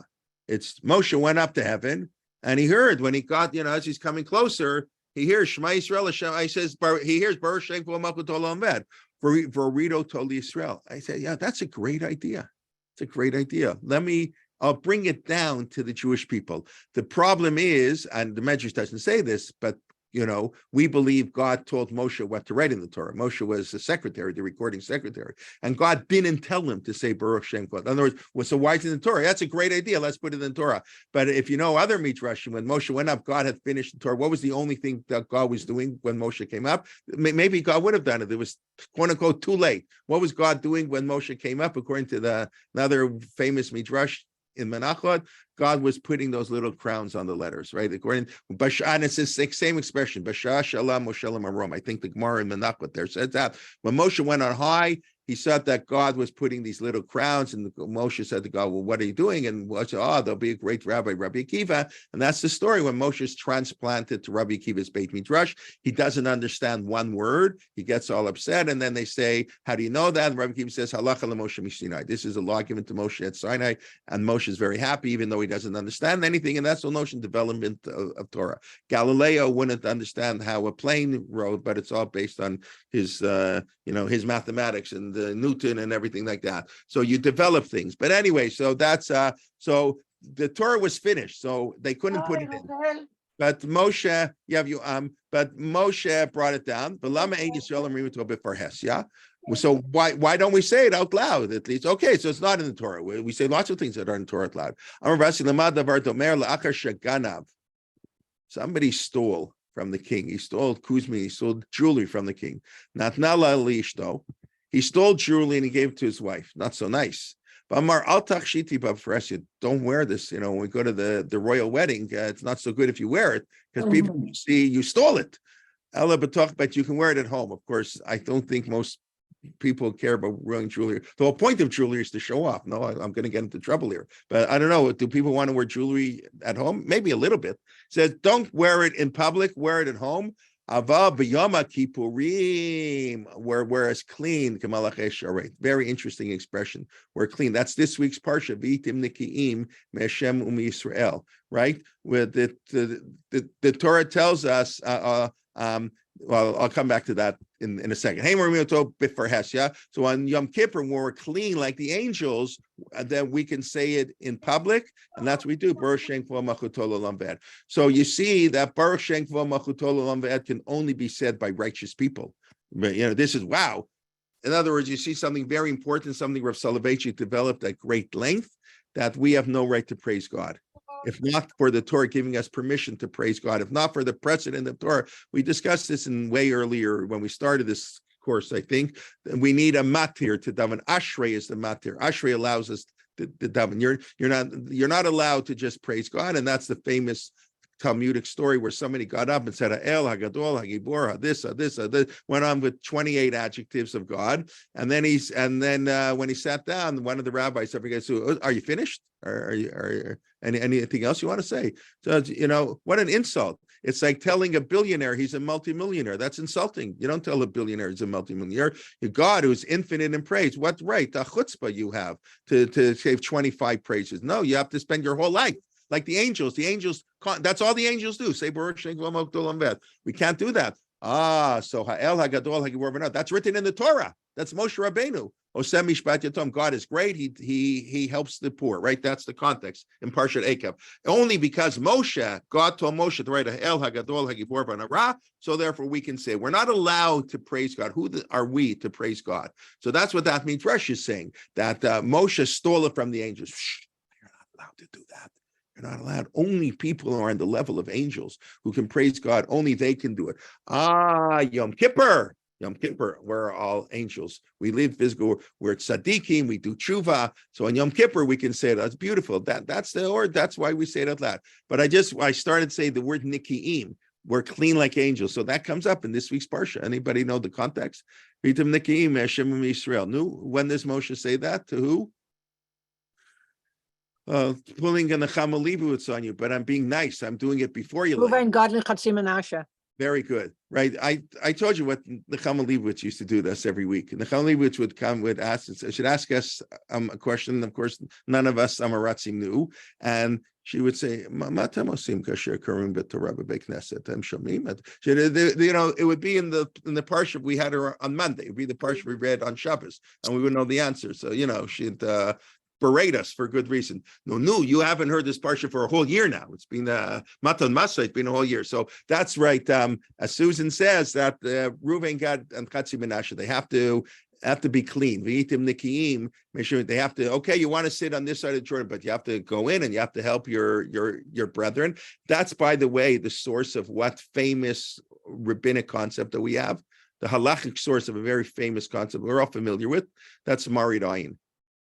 It's Moshe went up to heaven and he heard when he got, as he's coming closer, he hears Shema Yisrael. He says he hears Baruch Shem K'vo Malchuto L'olam B'ed. Vorito told Israel. I said, yeah, that's a great idea. It's a great idea. I'll bring it down to the Jewish people. The problem is, and the Medrash doesn't say this, but we believe God told Moshe what to write in the Torah. Moshe was the secretary, the recording secretary, and God didn't tell him to say Baruch Shem Kod. In other words, so why is it in the Torah? That's a great idea. Let's put it in the Torah. But if you know other midrashim, when Moshe went up, God had finished the Torah. What was the only thing that God was doing when Moshe came up? Maybe God would have done it. It was quote unquote too late. What was God doing when Moshe came up? According to another famous midrash in Menachot, God was putting those little crowns on the letters, right? According and it's the same expression, Basha Shalom Moshe Marom. I think the Gemara in Menachot there says that when Moshe went on high, he said that God was putting these little crowns, and Moshe said to God, well, what are you doing? And Moshe said, there'll be a great rabbi, Rabbi Akiva. And that's the story when Moshe is transplanted to Rabbi Akiva's Beit Midrash. He doesn't understand one word. He gets all upset. And then they say, how do you know that? And Rabbi Akiva says, Halacha LaMoshe Mishinai. This is a law given to Moshe at Sinai. And Moshe is very happy, even though he doesn't understand anything. And that's the notion development of Torah. Galileo wouldn't understand how a plane rode, but it's all based on his, his mathematics and Newton and everything like that. So you develop things. But anyway, so that's so the Torah was finished, so they couldn't put it in. But Moshe, but Moshe brought it down. But Lama Ein Yisrael Amrim to a bit for Hes, yeah. So why don't we say it out loud at least? Okay, so it's not in the Torah. We say lots of things that are in the Torah out loud. Somebody stole from the king. He stole kuzmi. He stole jewelry from the king. Natnala lishto. He stole jewelry and he gave it to his wife. Not so nice. Don't wear this. When we go to the royal wedding, it's not so good if you wear it because people see you stole it. But you can wear it at home. Of course, I don't think most people care about wearing jewelry. The whole point of jewelry is to show off. No, I'm going to get into trouble here. But I don't know. Do people want to wear jewelry at home? Maybe a little bit. It says, don't wear it in public. Wear it at home. Ava b'yama kippurim, where it's clean. Very interesting expression. We're clean. That's this week's parsha. V'itim nikiim me'Hashem u'miYisrael. Right? Where the Torah tells us. Well, I'll come back to that in a second. So on Yom Kippur, when we're clean like the angels, then we can say it in public, and that's what we do. Baruch Shem Kvo Malchuto L'Olam V'Ed. So you see that Baruch Shem Kvo Malchuto L'Olam V'Ed can only be said by righteous people. But, this is wow. In other words, you see something very important, something Rav Soloveitchik developed at great length, that we have no right to praise God. If not for the Torah giving us permission to praise God, if not for the precedent of Torah, we discussed this in way earlier when we started this course, I think, we need a matir to daven. Ashrei is the matir. Ashrei allows us to daven. You're not allowed to just praise God, and that's the famous Talmudic story where somebody got up and said, El, Hagadol, Hagibor, this, went on with 28 adjectives of God. And then when he sat down, one of the rabbis, I forget, so, are you finished? Are you anything else you want to say? So, what an insult. It's like telling a billionaire he's a multimillionaire. That's insulting. You don't tell a billionaire he's a multimillionaire. Your God, who's infinite in praise. What right? The chutzpah you have to save 25 praises. No, you have to spend your whole life. Like the angels, that's all the angels do. Say Baruch Shem Kvo Malchuto L'Olam V'Ed. We can't do that. So Ha'el Hagadol Hagibor V'Nad. That's written in the Torah. That's Moshe Rabbeinu. Osem Mishpat Yatom. God is great. He helps the poor. Right. That's the context in Parshat Ekev. Only because God told Moshe to write Ha'el Hagadol Hagibor V'Nad. So therefore, we can say we're not allowed to praise God. Who are we to praise God? So that's what that means. Resh is saying that Moshe stole it from the angels. You're not allowed to do that. You're not allowed. Only people who are on the level of angels who can praise God. Only they can do it. Yom Kippur, we're all angels. We live physical. We're tzaddikim. We do tshuva. So on Yom Kippur, we can say it. That's beautiful. That's the word. That's why we say it out loud. But I started saying the word nikiim. We're clean like angels. So that comes up in this week's parsha. Anybody know the context? V'itim nikiim Hashem u'Yisrael. When does Moshe say that? To who? Pulling an Achamalibu, it's on you, but I'm being nice. I'm doing it before you. Reuven, Gad, and Chatzi Menashe. Very good, right? I told you what Nechama Leibowitz used to do this every week. Nechama Leibowitz would ask, should ask us a question. Of course, none of us Amaratzim knew, and she would say, "Matam osim kasher karim b'Torah b'Knesset em shomim." You know, it would be in the parsha we had her on Monday. It would be the parsha we read on Shabbos, and we would know the answer. So you know, she'd berate us for good reason. No, you haven't heard this parsha for a whole year now. It's been Matan Masa, it's been a whole year. So that's right. As Susan says, that Reuven, Gad, and Chatzi Menashe, they have to be clean. V'itim nikiim. Make sure they have to. Okay, you want to sit on this side of Jordan, but you have to go in and you have to help your brethren. That's, by the way, the source of what famous rabbinic concept that we have. The halachic source of a very famous concept we're all familiar with. That's Marid Ayin.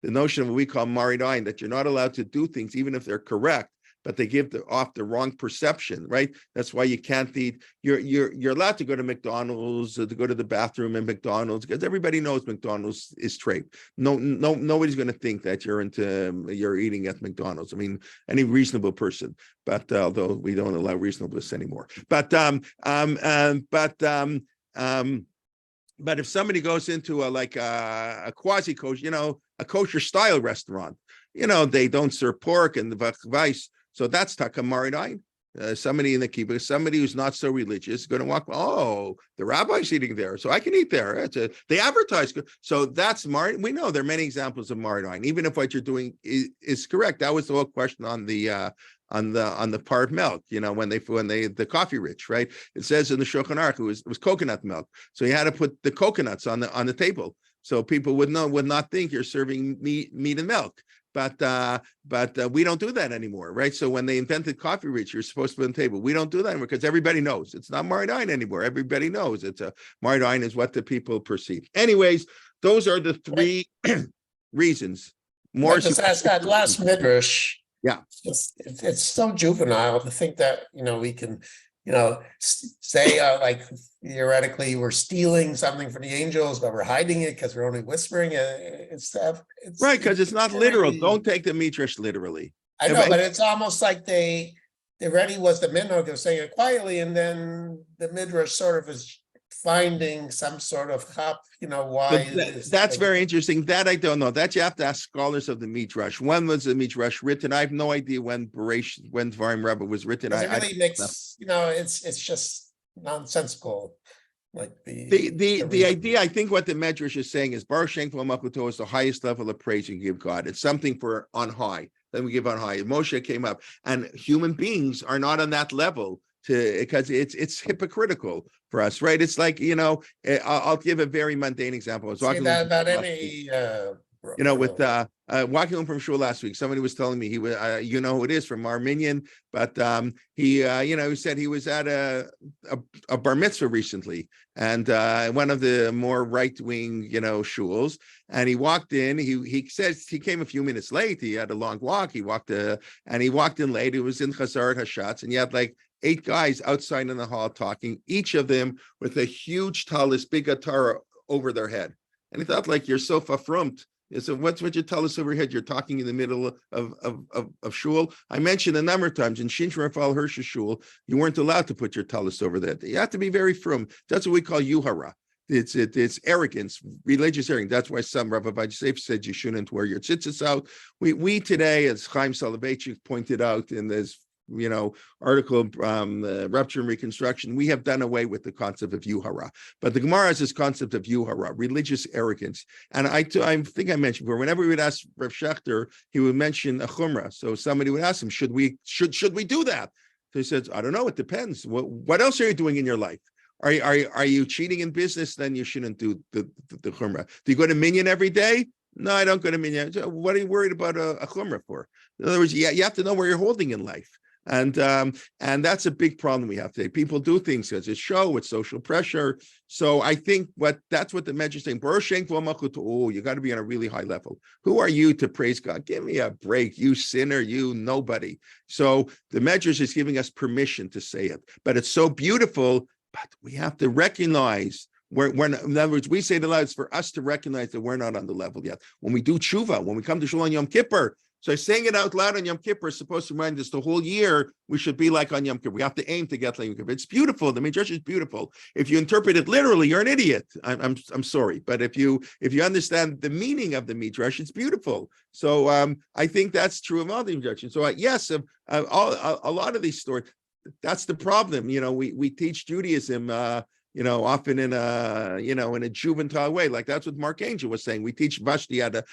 The notion of what we call Marid Ayin, that you're not allowed to do things even if they're correct, but they give off the wrong perception, right? That's why you can't eat. You're allowed to go to McDonald's, to go to the bathroom in McDonald's, because everybody knows McDonald's is trade. Nobody's going to think that you're eating at McDonald's. I mean, any reasonable person, but although we don't allow reasonableness anymore. But if somebody goes into a quasi kosher, a kosher style restaurant, they don't serve pork and the vice. So that's Takamarid Ayin. Somebody in the kibbutz, somebody who's not so religious, is going to walk. Oh, the rabbi's eating there, so I can eat there. They advertise. So that's Marid. We know there are many examples of Marid Ayin. Even if what you're doing is correct, that was the whole question on the part milk, when the coffee rich, right? It says in the Shulchan Aruch it was coconut milk, so you had to put the coconuts on the table, so people would not think you're serving meat and milk. But we don't do that anymore, right? So when they invented coffee rich, you're supposed to put on the table. We don't do that anymore because everybody knows it's not Marid Ayin anymore. Everybody knows it's Marid Ayin is what the people perceive. Anyways, those are the three reasons. More just ask that last midrash. Yeah, it's so juvenile to think that we can say like theoretically we're stealing something from the angels, but we're hiding it because we're only whispering it and stuff. Right, because it's not literal. Don't take the midrash literally. I know, but it's almost like they already was the minhag, they're saying it quietly, and then the midrash sort of is finding some sort of hop, why. That's very interesting. That I don't know. That you have to ask scholars of the midrash. When was the midrash written? I have no idea when Dvarim Rabbi was written. It really makes it's just nonsensical. Like the idea, I think what the Medrash is saying is Baruch Shem Kol Malchuto is the highest level of praise you can give God. It's something for on high. Then we give on high. Moshe came up, and human beings are not on that level because it's hypocritical for us, right? It's like, I'll give a very mundane example. I was walking about any with walking home from shul last week, somebody was telling me he was, who it is, from Armenian, but he said he was at a bar mitzvah recently, and one of the more right-wing, shuls, and he walked in. He says he came a few minutes late. He had a long walk. He walked in late. It was in Chazarat Hashatz, and he had like 8 guys outside in the hall talking, each of them with a huge talis, big guitar over their head, and he thought, like, you're so fafrumt. So what's what you tell us over here? You're talking in the middle of shul. I mentioned a number of times in Shin Rafal Hirsch shul, you weren't allowed to put your talus over there. You have to be very frum. That's what we call yuhara. It's arrogance, religious arrogance. That's why some Rabbi Vajsev said you shouldn't wear your tzitzis out. We today, as Chaim Soloveitchik pointed out in this article, Rupture and Reconstruction, we have done away with the concept of yuhara. But the Gemara has this concept of yuhara, religious arrogance. And I think I mentioned before, whenever we would ask Rav Shechter, he would mention a chumrah. So somebody would ask him, should we do that? So he says, I don't know, it depends. What else are you doing in your life? Are you cheating in business? Then you shouldn't do the chumrah. Do you go to minyan every day? No, I don't go to minyan. So what are you worried about a chumrah for? In other words, you have to know where you're holding in life. And that's a big problem we have today. People do things as a show, it's social pressure. So I think that's what the Medrash is saying. Oh, you got to be on a really high level. Who are you to praise God? Give me a break, you sinner, you nobody. So the Medrash is giving us permission to say it, but it's so beautiful. But we have to recognize we're in other words, we say it aloud, it's for us to recognize that we're not on the level yet. When we do tshuva, when we come to Shul on Yom Kippur, So saying it out loud on Yom Kippur is supposed to remind us the whole year we should be like on Yom Kippur. We have to aim to get like Yom Kippur. It's beautiful. The Midrash is beautiful. If you interpret it literally, you're an idiot. I'm sorry, but if you understand the meaning of the Midrash, it's beautiful. So I think that's true of all the Midrash. So yes, a lot of these stories. That's the problem. We teach Judaism. Often in a juvenile way, like that's what Mark Angel was saying. We teach Vashti had a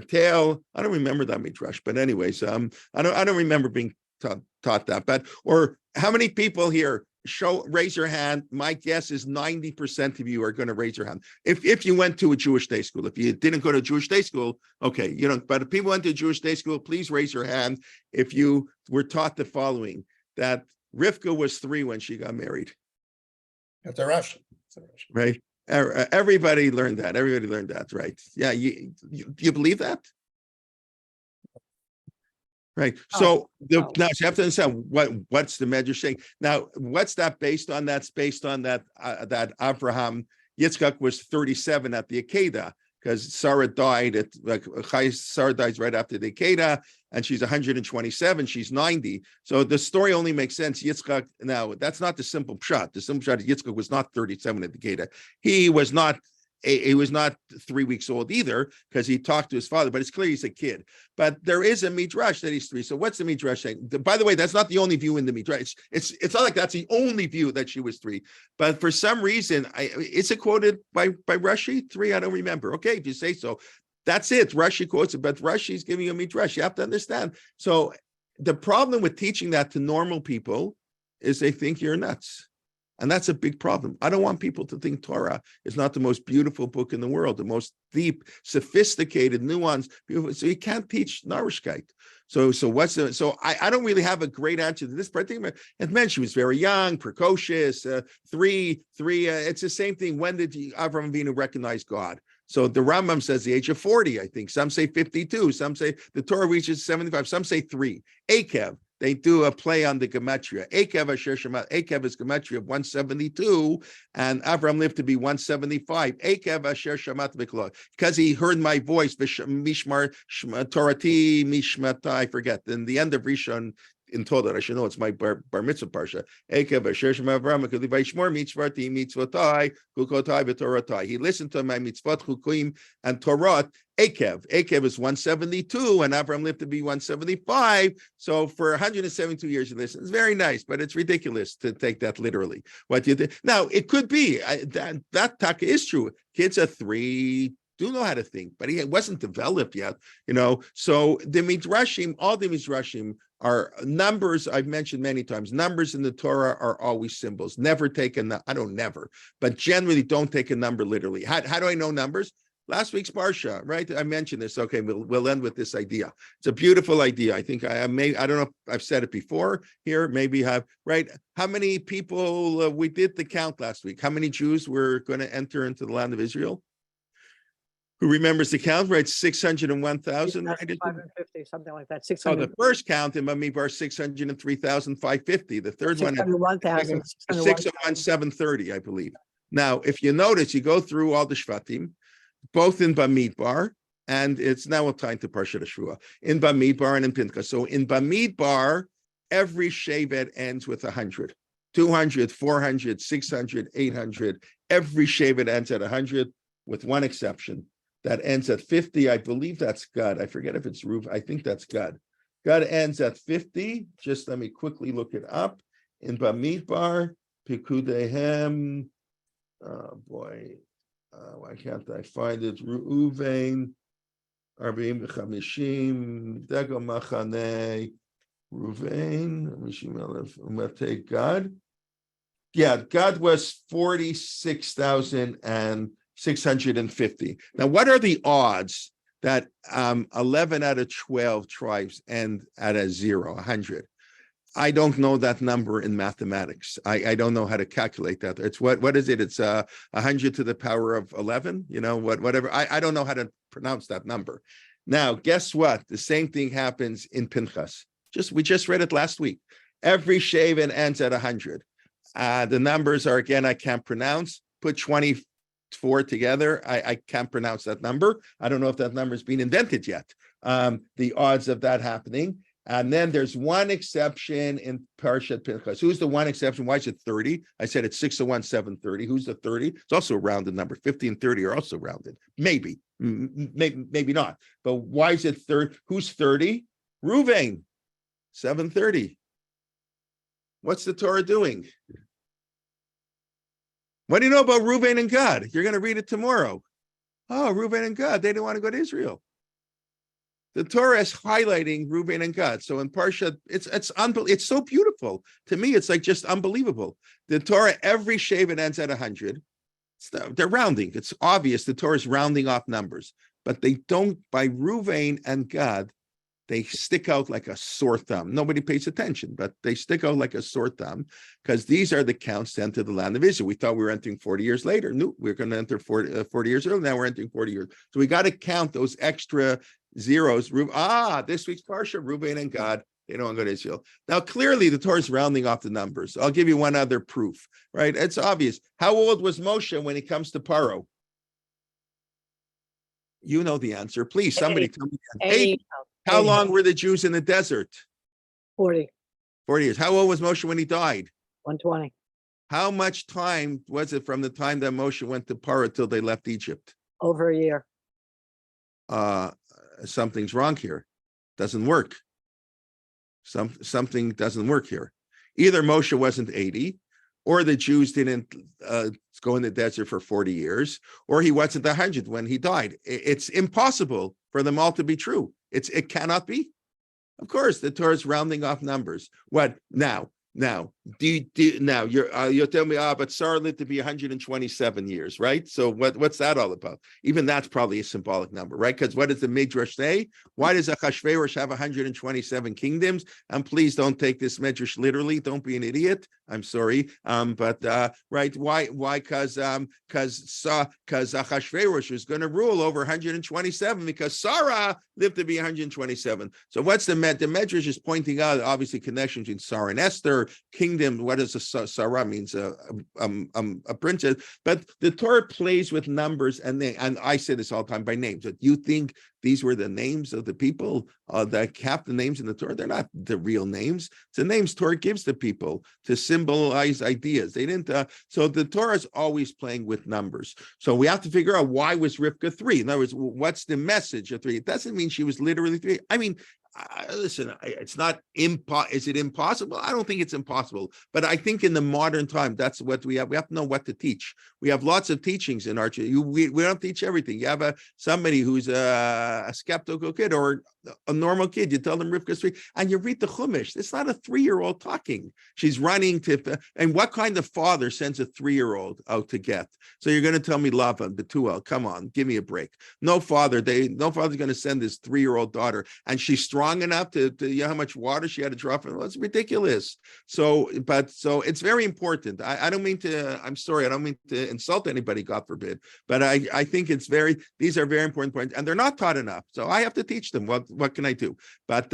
tale. I don't remember that midrash, but anyways, I don't remember being taught that. But or how many people here raise your hand? My guess is 90% of you are going to raise your hand. If you went to a Jewish day school, if you didn't go to a Jewish day school, okay, but if people went to a Jewish day school, please raise your hand if you were taught the following, that Rivka was 3 when she got married. That's a Russian. Right? Everybody learned that. Everybody learned that, right? Yeah, you believe that? Right. So now you have to understand what's the Medrash saying. Now, what's that based on? That's based on that Abraham Yitzchak was 37 at the Akedah, because Sarah died Sarah dies right after the Akedah, and she's 127, she's 90. So the story only makes sense. Yitzchak, now that's not the simple pshat. The simple pshat is Yitzchak was not 37 at the Akedah. He was not 3 weeks old either, because he talked to his father, but it's clear he's a kid. But there is a midrash that he's 3. So what's the midrash saying? By the way, that's not the only view in the midrash. It's not like that's the only view that she was 3. But for some reason, is it quoted by Rashi 3? I don't remember. Okay, if you say so, that's it. Rashi quotes it, but Rashi's giving you a midrash. You have to understand. So the problem with teaching that to normal people is they think you're nuts. And that's a big problem. I don't want people to think Torah is not the most beautiful book in the world, the most deep, sophisticated, nuanced. So you can't teach Narishkeit. So I don't really have a great answer to this. But I think it meant she was very young, precocious, 3. It's the same thing. When did Avraham Avinu recognize God? So the Rambam says the age of 40, I think. Some say 52. Some say the Torah reaches 75. Some say 3. Akev. They do a play on the gematria. Akev Asher Shema. Akev is gematria of 172, and Abraham lived to be 175. Akev Asher Shemat V'Klo, because he heard my voice. Mishmar Torati Mishmata. I forget. In the end of Rishon in Torah, I should know it's my bar mitzvah parsha. Akev Asher Shema Abraham V'Yishmor Mitzvati Mitzvotai Chukotai V'Toratai. He listened to my mitzvot Chukim and Torah. Akev is 172, and Abraham lived to be 175. So for 172 years, he listened. It's very nice, but it's ridiculous to take that literally. What you did now, it could be that taka is true. Kids are 3 do know how to think, but he wasn't developed yet. So the midrashim, all the midrashim are numbers. I've mentioned many times. Numbers in the Torah are always symbols. Never take but generally don't take a number literally. How do I know numbers? Last week's parsha, right? I mentioned this. Okay, we'll end with this idea. It's a beautiful idea. I think I don't know if I've said it before here. Maybe have, right? How many people we did the count last week? How many Jews were going to enter into the land of Israel? Who remembers the count? Right, 601,000. Right? 550, something like that. Oh, 600. the first count in Bamidbar 603,550. The third one 601,000. 601,730, I believe. Now, if you notice, you go through all the Shvatim, both in Bamidbar, and it's now time to Parshat Shua, in Bamidbar and in Pinchas. So in Bamidbar, every Shevet ends with 100. 200, 400, 600, 800. Every Shevet ends at 100, with one exception. That ends at 50. I believe that's Gad. I forget if it's Ruv. I think that's Gad. Gad ends at 50. Just let me quickly look it up. In Bamidbar, Pikudehem. Oh boy. Why can't I find it? Reuven, Arbim Chamishim, Dego Machane, Reuven, Mishim Aleph, Umatei Gad. Yeah, God was 46,650. Now, what are the odds that 11 out of 12 tribes end at a 0, 100? I don't know that number in mathematics. I don't know how to calculate that. It's what is it? It's 100 to the power of 11. Whatever. I don't know how to pronounce that number. Now, guess what? The same thing happens in Pinchas. We just read it last week. Every Shevet ends at 100. The numbers are, again, I can't pronounce. Put 22 four together. I can't pronounce that number. I don't know if that number has been invented yet. The odds of that happening. And then there's one exception in Parshat Pinchas. Who's the one exception? Why is it 30? I said it's 6 to 1, 730. Who's the 30? It's also a rounded number. 50 and 30 are also rounded. Maybe, maybe not. But why is it 30? Who's 30? Reuven, 730. What's the Torah doing? What do you know about Reuven and Gad? You're going to read it tomorrow. Oh, Reuven and Gad, they didn't want to go to Israel. The Torah is highlighting Reuven and Gad. So in Parsha, it's so beautiful. To me, it's like just unbelievable. The Torah, every Shevet ends at 100. They're rounding. It's obvious the Torah is rounding off numbers. But they don't, by Reuven and Gad, they stick out like a sore thumb. Nobody pays attention, but they stick out like a sore thumb because these are the counts to enter the land of Israel. We thought we were entering 40 years later. No, we're going to enter 40 years earlier. Now we're entering 40 years. So we got to count those extra zeros. This week's Parsha, Reuven and Gad, they don't want to go to Israel. Now, clearly, the Torah is rounding off the numbers. I'll give you one other proof, right? It's obvious. How old was Moshe when he comes to Paro? You know the answer. Please, somebody tell me. 80. How long were the Jews in the desert? 40, 40 years. How old was Moshe when he died? 120, How much time was it from the time that Moshe went to Paro till they left Egypt? over a year. Something's wrong here. Doesn't work. Something doesn't work here. Either Moshe wasn't 80, or the Jews didn't go in the desert for 40 years, or he wasn't 100 when he died. It's impossible for them all to be true. It cannot be. Of course, the Torah is rounding off numbers. What now? Now, you'll tell me, but Sarah lived to be 127 years, right? So what's that all about? Even that's probably a symbolic number, right? Because what does the Midrash say? Why does Achashverosh have 127 kingdoms? And please don't take this Midrash literally. Don't be an idiot. I'm sorry. Right? Why? Because Achashverosh was going to rule over 127 because Sarah lived to be 127. So what's the Midrash is pointing out, obviously, connection between Sarah and Esther, kingdom. What does a Sarah means? A princess. But the Torah plays with numbers, and I say this all the time by names. That you think these were the names of the people that have the names in the Torah. They're not the real names. It's the names Torah gives the people to symbolize ideas. They didn't. So the Torah is always playing with numbers. So we have to figure out why was Rivka 3. In other words, what's the message of 3? It doesn't mean she was literally 3. I mean, listen, it's not is it impossible? I don't think it's impossible, but I think in the modern time, that's what we have. We have to know what to teach. We have lots of teachings in our we don't teach everything. You have somebody who's a skeptical kid or a normal kid. You tell them Rivka's 3, and you read the Chumash. It's not a 3-year-old talking. She's running to, and what kind of father sends a 3-year-old out to get? So you're going to tell me Lavan, Betuel, come on, give me a break. No father's going to send his 3-year-old daughter, and she's strong enough to you know how much water she had to drop in. Well, it's ridiculous. So it's very important. I don't mean to, I'm sorry, I don't mean to insult anybody, God forbid, but I think these are very important points, and they're not taught enough. So I have to teach them. What can I do? But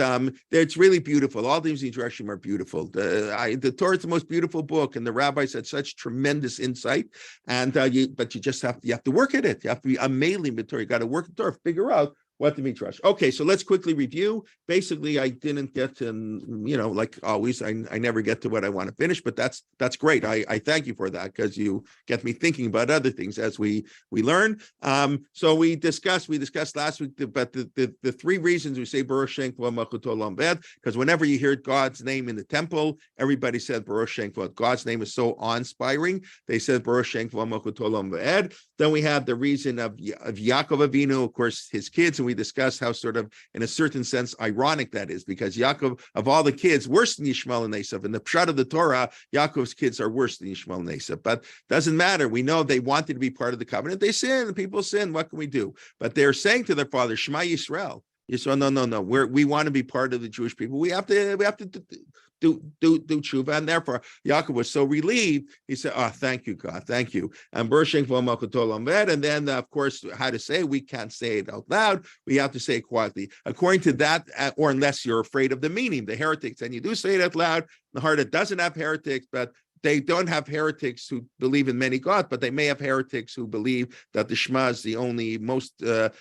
it's really beautiful. All these Midrashim are beautiful. The Torah is the most beautiful book, and the rabbis had such tremendous insight. And you just have to work at it. You have to be amazing with Torah. You got to work the Torah, figure out what the Midrash. Okay, so let's quickly review. Basically, I didn't get to, like always, I never get to what I want to finish, but that's great. I thank you for that because you get me thinking about other things as we learn. So we discussed last week about the 3 reasons we say Baruch Shem Kavod Malchut Olam V'ed, because whenever you hear God's name in the temple, everybody said Baruch Shem Kavod. God's name is so awe-inspiring. They said Baruch Shem Kavod Malchut Olam V'ed. Then we have the reason of Yaakov Avinu, of course, his kids, and we discussed how sort of, in a certain sense, ironic that is, because Yaakov, of all the kids, worse than Yishmael and Esav. In the Pshat of the Torah, Yaakov's kids are worse than Yishmael and Esav, but doesn't matter. We know they wanted to be part of the covenant. They sin, and people sin. What can we do? But they're saying to their father, Shema Yisrael. Yisrael, no. We want to be part of the Jewish people. We have to do tshuva, and therefore Yaakov was so relieved. He said, "Oh, thank you, God, thank you." And and then, of course, how to say we can't say it out loud. We have to say it quietly, according to that, or unless you're afraid of the meaning, the heretics, and you do say it out loud. The heart that doesn't have heretics, but they don't have heretics who believe in many gods, but they may have heretics who believe that the Shema is the only the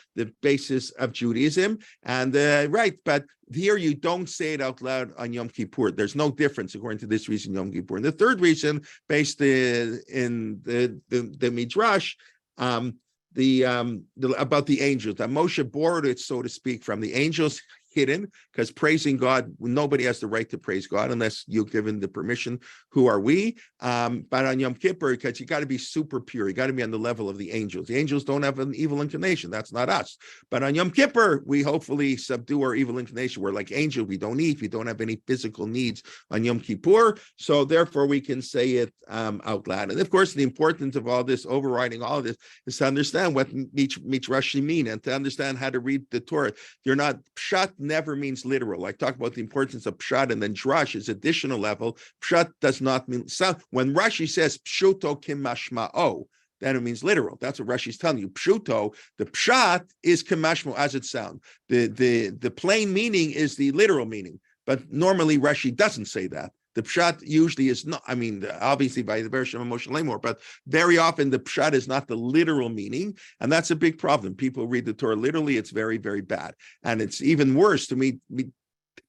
basis of Judaism. And right, but here you don't say it out loud on Yom Kippur. There's no difference according to this reason, Yom Kippur. And the third reason, based in the Midrash, about the angels, that Moshe borrowed it, so to speak, from the angels, hidden, because praising God, nobody has the right to praise God unless you're given the permission. Who are we? But on Yom Kippur, because you got to be super pure, you got to be on the level of the angels. The angels don't have an evil inclination. That's not us. But on Yom Kippur, we hopefully subdue our evil inclination. We're like angels. We don't eat. We don't have any physical needs on Yom Kippur. So therefore, we can say it out loud. And of course, the importance of all this, overriding all of this, is to understand what Midrashim mean and to understand how to read the Torah. You're not pshat never means literal. I talk about the importance of pshat, and then drash is additional level. Pshat does not mean sound. When Rashi says pshuto kimashma'o, then it means literal. That's what Rashi's telling you. Pshuto, the pshat is kimashmo as it sounds. The plain meaning is the literal meaning, but normally Rashi doesn't say that. The pshat usually is not, I mean, obviously by the version of emotional lemor, but very often the pshat is not the literal meaning. And that's a big problem. People read the Torah literally. It's very, very bad. And it's even worse to me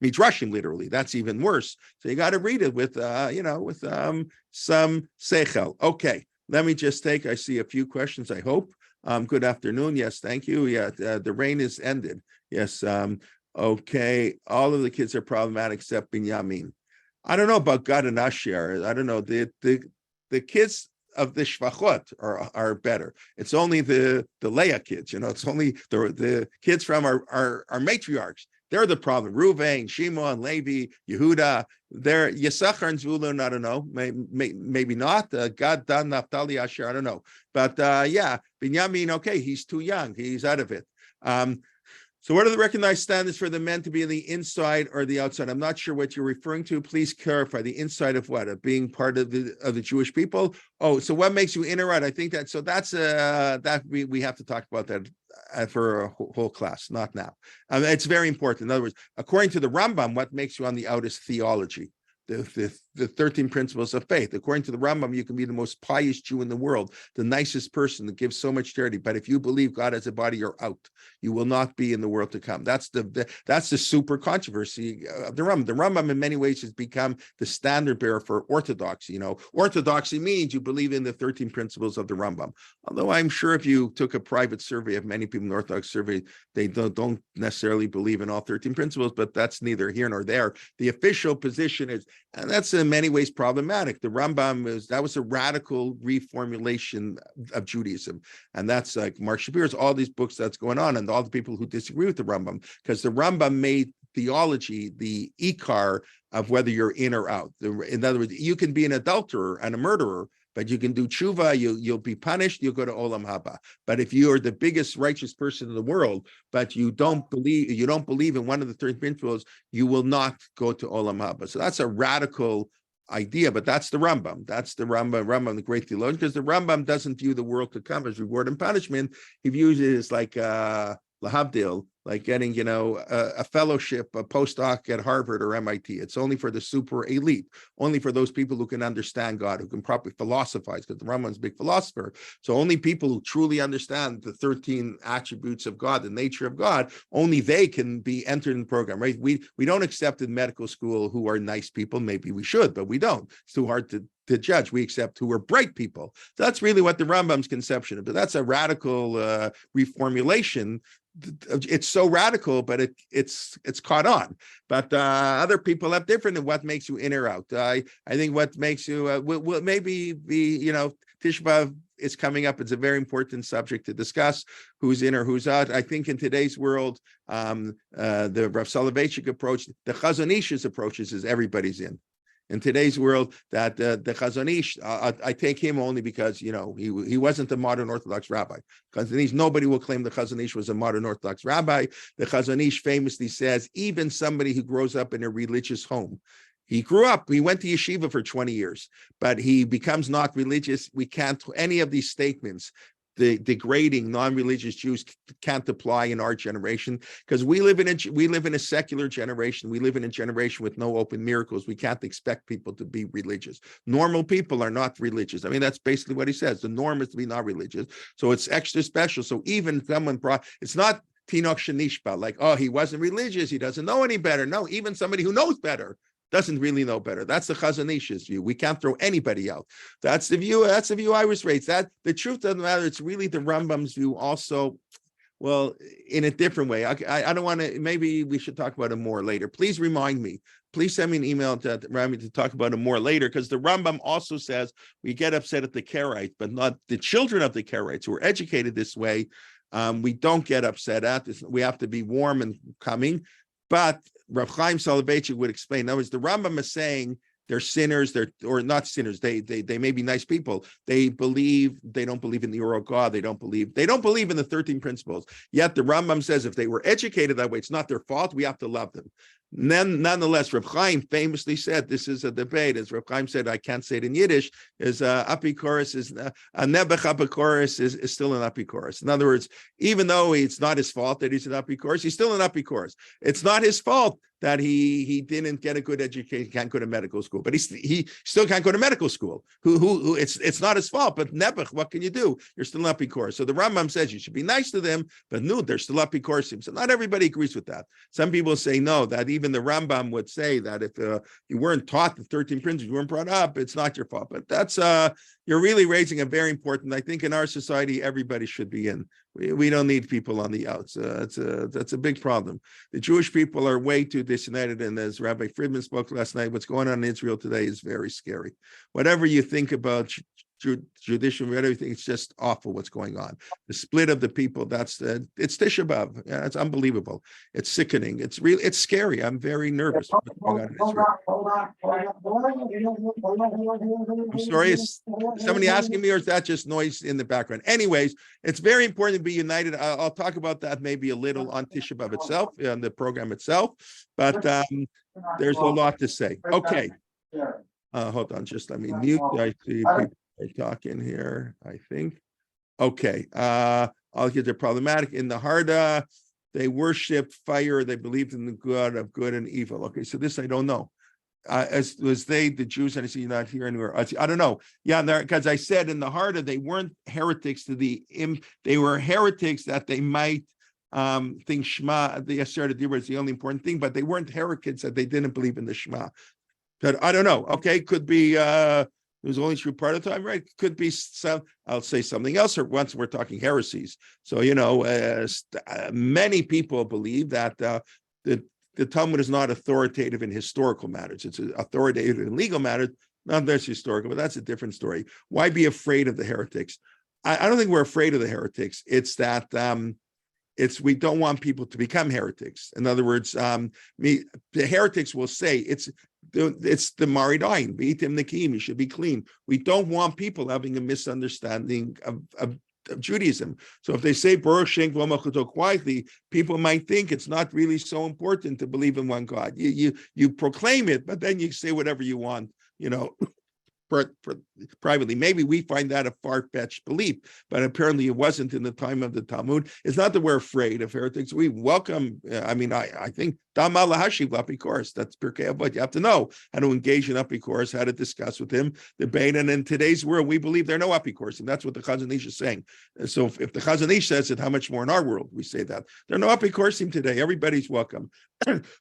midrashim literally. That's even worse. So you got to read it with, with some seichel. Okay. Let me just I see a few questions, I hope. Good afternoon. Yes. Thank you. Yeah. The rain is ended. Yes. Okay. All of the kids are problematic except Binyamin. I don't know about Gad and Asher. I don't know. The kids of the Shvachot are better. It's only the Leah kids, it's only the kids from our matriarchs. They're the problem. Reuven, Shimon, Levi, Yehuda. They're Yisachar and Zvulun. I don't know. Maybe not. Gad, Dan, Naphtali, Asher. I don't know. But Binyamin. Okay, he's too young. He's out of it. So what are the recognized standards for the men to be on the inside or the outside? I'm not sure what you're referring to. Please clarify. The inside of what? Of being part of the Jewish people? Oh, so what makes you in or out? I think that's that we have to talk about that for a whole class, not now. It's very important. In other words, according to the Rambam, what makes you on the out is theology. The 13 principles of faith. According to the Rambam, you can be the most pious Jew in the world, the nicest person that gives so much charity. But if you believe God has a body, you're out. You will not be in the world to come. That's the super controversy of the Rambam. The Rambam, in many ways, has become the standard bearer for orthodoxy. Orthodoxy means you believe in the 13 principles of the Rambam. Although I'm sure if you took a private survey of many people in the Orthodox survey, they don't necessarily believe in all 13 principles. But that's neither here nor there. The official position is. And that's in many ways problematic. The Rambam was a radical reformulation of Judaism. And that's like Mark Shapir's, all these books that's going on, and all the people who disagree with the Rambam, because the Rambam made theology the ikar of whether you're in or out. In other words, you can be an adulterer and a murderer, but you can do tshuva, you'll be punished, you'll go to Olam Haba. But if you're the biggest righteous person in the world, but you don't believe in one of the 13 principles, you will not go to Olam Haba. So that's a radical idea, but that's the Rambam. That's the Rambam, the great theologian, because the Rambam doesn't view the world to come as reward and punishment. He views it as like lahavdil, like getting, a fellowship, a postdoc at Harvard or MIT. It's only for the super elite, only for those people who can understand God, who can properly philosophize, because the Rambam's a big philosopher. So only people who truly understand the 13 attributes of God, the nature of God, only they can be entered in the program, right? We don't accept in medical school who are nice people. Maybe we should, but we don't. It's too hard to judge. We accept who are bright people. So that's really what the Rambam's conception is. But that's a radical reformulation. It's so radical, but it's caught on. But other people have different in what makes you in or out. I think what makes you will maybe be, Tisha B'Av is coming up. It's a very important subject to discuss, who's in or who's out. I think in today's world, the Rav Soloveitchik approach, the Chazon Ish's approaches is everybody's in. In today's world, that the Chazon Ish, I take him only because, he wasn't a modern Orthodox rabbi. Chazon Ish, nobody will claim the Chazon Ish was a modern Orthodox rabbi. The Chazon Ish famously says, even somebody who grows up in a religious home, he went to yeshiva for 20 years, but he becomes not religious. We can't, any of these statements, the degrading non-religious Jews can't apply in our generation, because we live in a secular generation. We live in a generation with no open miracles. We can't expect people to be religious. Normal people are not religious. I mean, that's basically what he says. The norm is to be not religious. So it's extra special. So even someone it's not Tinoch Shenishba, like, oh, he wasn't religious, he doesn't know any better. No, even somebody who knows better doesn't really know better. That's the Chazon Ish's view. We can't throw anybody out. That's the view I was raised. That the truth doesn't matter. It's really the Rambam's view also. Well, in a different way. I don't want to, maybe we should talk about it more later. Please remind me. Please send me an email to Rabbi to talk about it more later, because the Rambam also says we get upset at the Karaites, but not the children of the Karaites who are educated this way. We don't get upset at this. We have to be warm and coming. But Rav Chaim Soloveitchik would explain. In other words, the Rambam is saying they're sinners, or not sinners. They may be nice people. They don't believe in the oral God. They don't believe in the 13 principles. Yet the Rambam says if they were educated that way, it's not their fault. We have to love them. Nonetheless, Rav Chaim famously said, this is a debate, as Rav Chaim said, I can't say it in Yiddish, is apikoros is a nebech apikoros is still an apikoros. In other words, even though it's not his fault that he's an apikoros, he's still an apikoros. It's not his fault that he didn't get a good education, can't go to medical school, but he still can't go to medical school. Who it's not his fault, but nebech, what can you do? You're still an apikoros. So the Rambam says you should be nice to them, but no, they're still apikoros. So not everybody agrees with that. Some people say no, that even the Rambam would say that if you weren't taught the 13 principles, you weren't brought up, it's not your fault. But that's you're really raising a very important. I think in our society, everybody should be in. We don't need people on the outs. That's a big problem. The Jewish people are way too disunited, and as Rabbi Friedman spoke last night, what's going on in Israel today is very scary. Whatever you think about judicial, everything, it's just awful what's going on. The split of the people, it's Tisha B'Av. Yeah, it's unbelievable. It's sickening. It's scary. I'm very nervous. What's going on in Israel. I'm sorry, is somebody asking me, or is that just noise in the background? Anyways, it's very important to be united. I'll talk about that maybe a little on Tisha B'Av itself, on the program itself, but there's a lot to say. Okay. Hold on, just let me mute. I see people are talking here, I think. Okay. I'll get they're problematic. In the Harda, they worshiped fire. They believed in the God of good and evil. Okay, so this I don't know. As was the Jews, and I see you're not here anywhere. I don't know. Yeah, because I said in the Harda, they weren't heretics they were heretics that they might think Shema, the Asher Dibra is the only important thing, but they weren't heretics that they didn't believe in the Shema. But I don't know. Okay, could be it was only true part of the time, right? Could be some. I'll say something else. Or once we're talking heresies, so many people believe that the Talmud is not authoritative in historical matters. It's authoritative in legal matters. Not that's historical, but that's a different story. Why be afraid of the heretics? I don't think we're afraid of the heretics. It's that we don't want people to become heretics. In other words, the heretics will say it's the Marid Ayin, Beitim Nekim, you should be clean. We don't want people having a misunderstanding of Judaism. So if they say Baruch Shem Kol Malchuto quietly, people might think it's not really so important to believe in one God. You proclaim it, but then you say whatever you want, privately. Maybe we find that a far-fetched belief, but apparently it wasn't in the time of the Talmud. It's not that we're afraid of heretics. We welcome, I think, Dama Lahashiv Apikoros, that's Pirkei Avot. You have to know how to engage in Apikoros, how to discuss with him, debate, and in today's world, we believe there are no Apikoros, and that's what the Chazon Ish is saying. And so if the Chazon Ish says it, how much more in our world we say that? There are no Apikoros today. Everybody's welcome.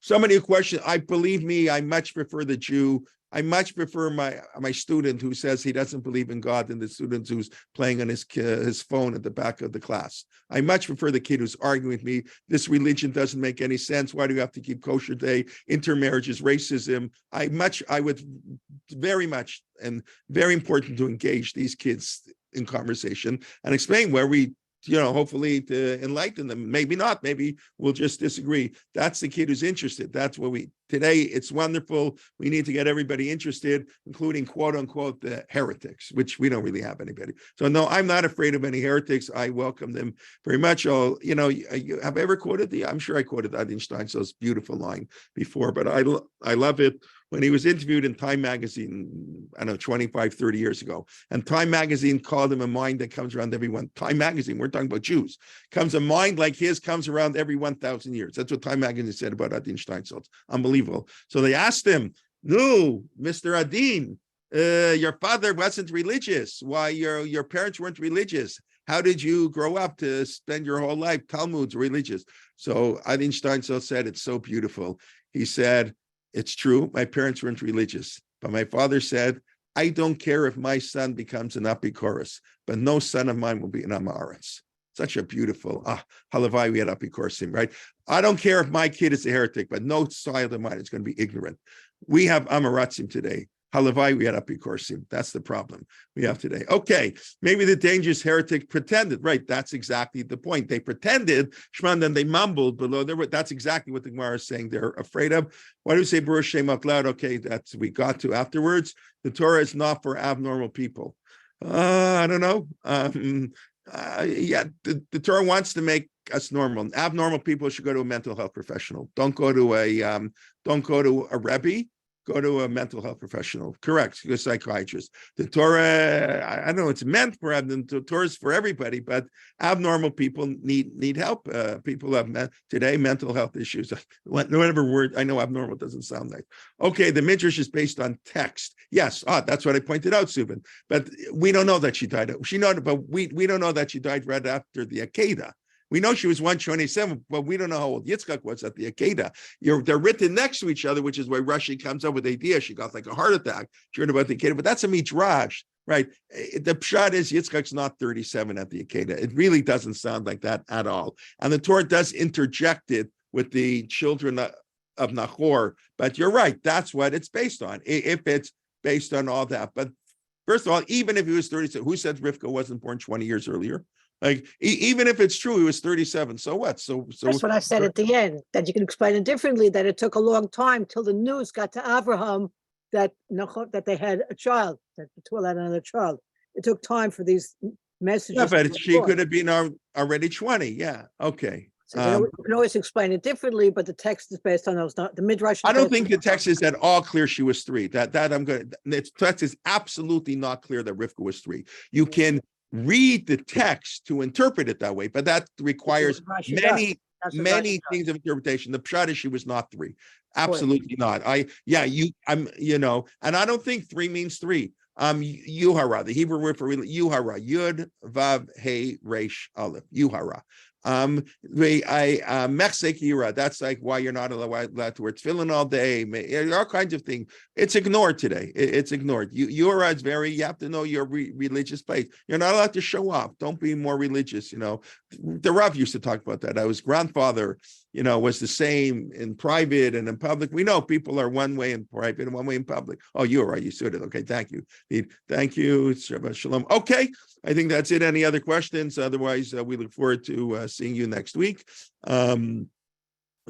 Somebody who questions, I much prefer the Jew. I much prefer my student who says he doesn't believe in God than the student who's playing on his phone at the back of the class. I much prefer the kid who's arguing with me. This religion doesn't make any sense. Why do you have to keep kosher day? Intermarriage is racism. I would very much, and very important to engage these kids in conversation and explain where we, hopefully to enlighten them. Maybe not. Maybe we'll just disagree. That's the kid who's interested. That's what today, it's wonderful. We need to get everybody interested, including quote unquote the heretics, which we don't really have anybody. So no, I'm not afraid of any heretics. I welcome them very much. Have I ever quoted I'm sure I quoted Adin Stein's beautiful line before, but I love it when he was interviewed in Time magazine, I don't know, 25, 30 years ago. And Time magazine called him a mind that comes around everyone. Time magazine, we're talking about Jews, comes a mind like his comes around every 1,000 years. That's what Time magazine said about Adin Steinsaltz. Unbelievable. So they asked him, no, Mr. Adin, your father wasn't religious. Why your parents weren't religious? How did you grow up to spend your whole life Talmud's religious? So Adin Steinsaltz said, it's so beautiful. He said, it's true, my parents weren't religious, but my father said, I don't care if my son becomes an apikoros, but no son of mine will be an amaretz. Such a beautiful, halavai, we had apikorosim, right? I don't care if my kid is a heretic, but no child of mine is going to be ignorant. We have amaretzim today. Halavai, we had apikorosim. That's the problem we have today. Okay, maybe the dangerous heretic pretended, right? That's exactly the point. They pretended, Shema, then they mumbled below. That's exactly what the Gemara is saying they're afraid of. Why do we say Baruch Shem out loud? Okay, that's we got to afterwards. The Torah is not for abnormal people. I don't know. The Torah wants to make us normal. Abnormal people should go to a mental health professional. Don't go to a Rabbi. Go to a mental health professional. Correct. Go to a psychiatrist. The Torah, I don't know, it's meant for the Torah is for everybody, but abnormal people need help. People have today mental health issues. Whatever word, I know abnormal doesn't sound nice. Okay, the Midrash is based on text. Yes, that's what I pointed out, Subin. But we don't know that she died. But we don't know that she died right after the Akedah. We know she was 127, but we don't know how old Yitzchak was at the Akedah. They're written next to each other, which is why Rashi comes up with the idea she got like a heart attack. She heard about the Akedah, but that's a midrash, right? The pshat is Yitzchak's not 37 at the Akedah. It really doesn't sound like that at all. And the Torah does interject it with the children of Nahor, but you're right. That's what it's based on. If it's based on all that, but first of all, even if he was 37, who said Rivka wasn't born 20 years earlier? Like, even if it's true, he was 37. So what? So That's what I said at the end, that you can explain it differently, that it took a long time till the news got to Abraham that they had a child, that Betuel had another child. It took time for these messages. Yeah, but she could have been already 20. Yeah. Okay. So you can always explain it differently, but the text is based on those. The Midrash. I don't think the text is at all clear she was 3. That I'm going. The text is absolutely not clear that Rivka was 3. You can read the text to interpret it that way, but that requires many things of interpretation. The pshat is she was not 3. Absolutely not. And I don't think 3 means 3. Yuhara, the Hebrew word for Yuhara, Yud Vav Hey Resh Aleph, Yuhara. That's like why you're not allowed to wear tefillin all day. All kinds of things. It's ignored today. It's ignored. You have to know your religious place. You're not allowed to show off. Don't be more religious. The Rav used to talk about that. His grandfather, was the same in private and in public. We know people are one way in private and one way in public. Oh, you're right. You said it. Okay, thank you. Thank you. Shabbat shalom. Okay, I think that's it. Any other questions? Otherwise, we look forward to seeing you next week.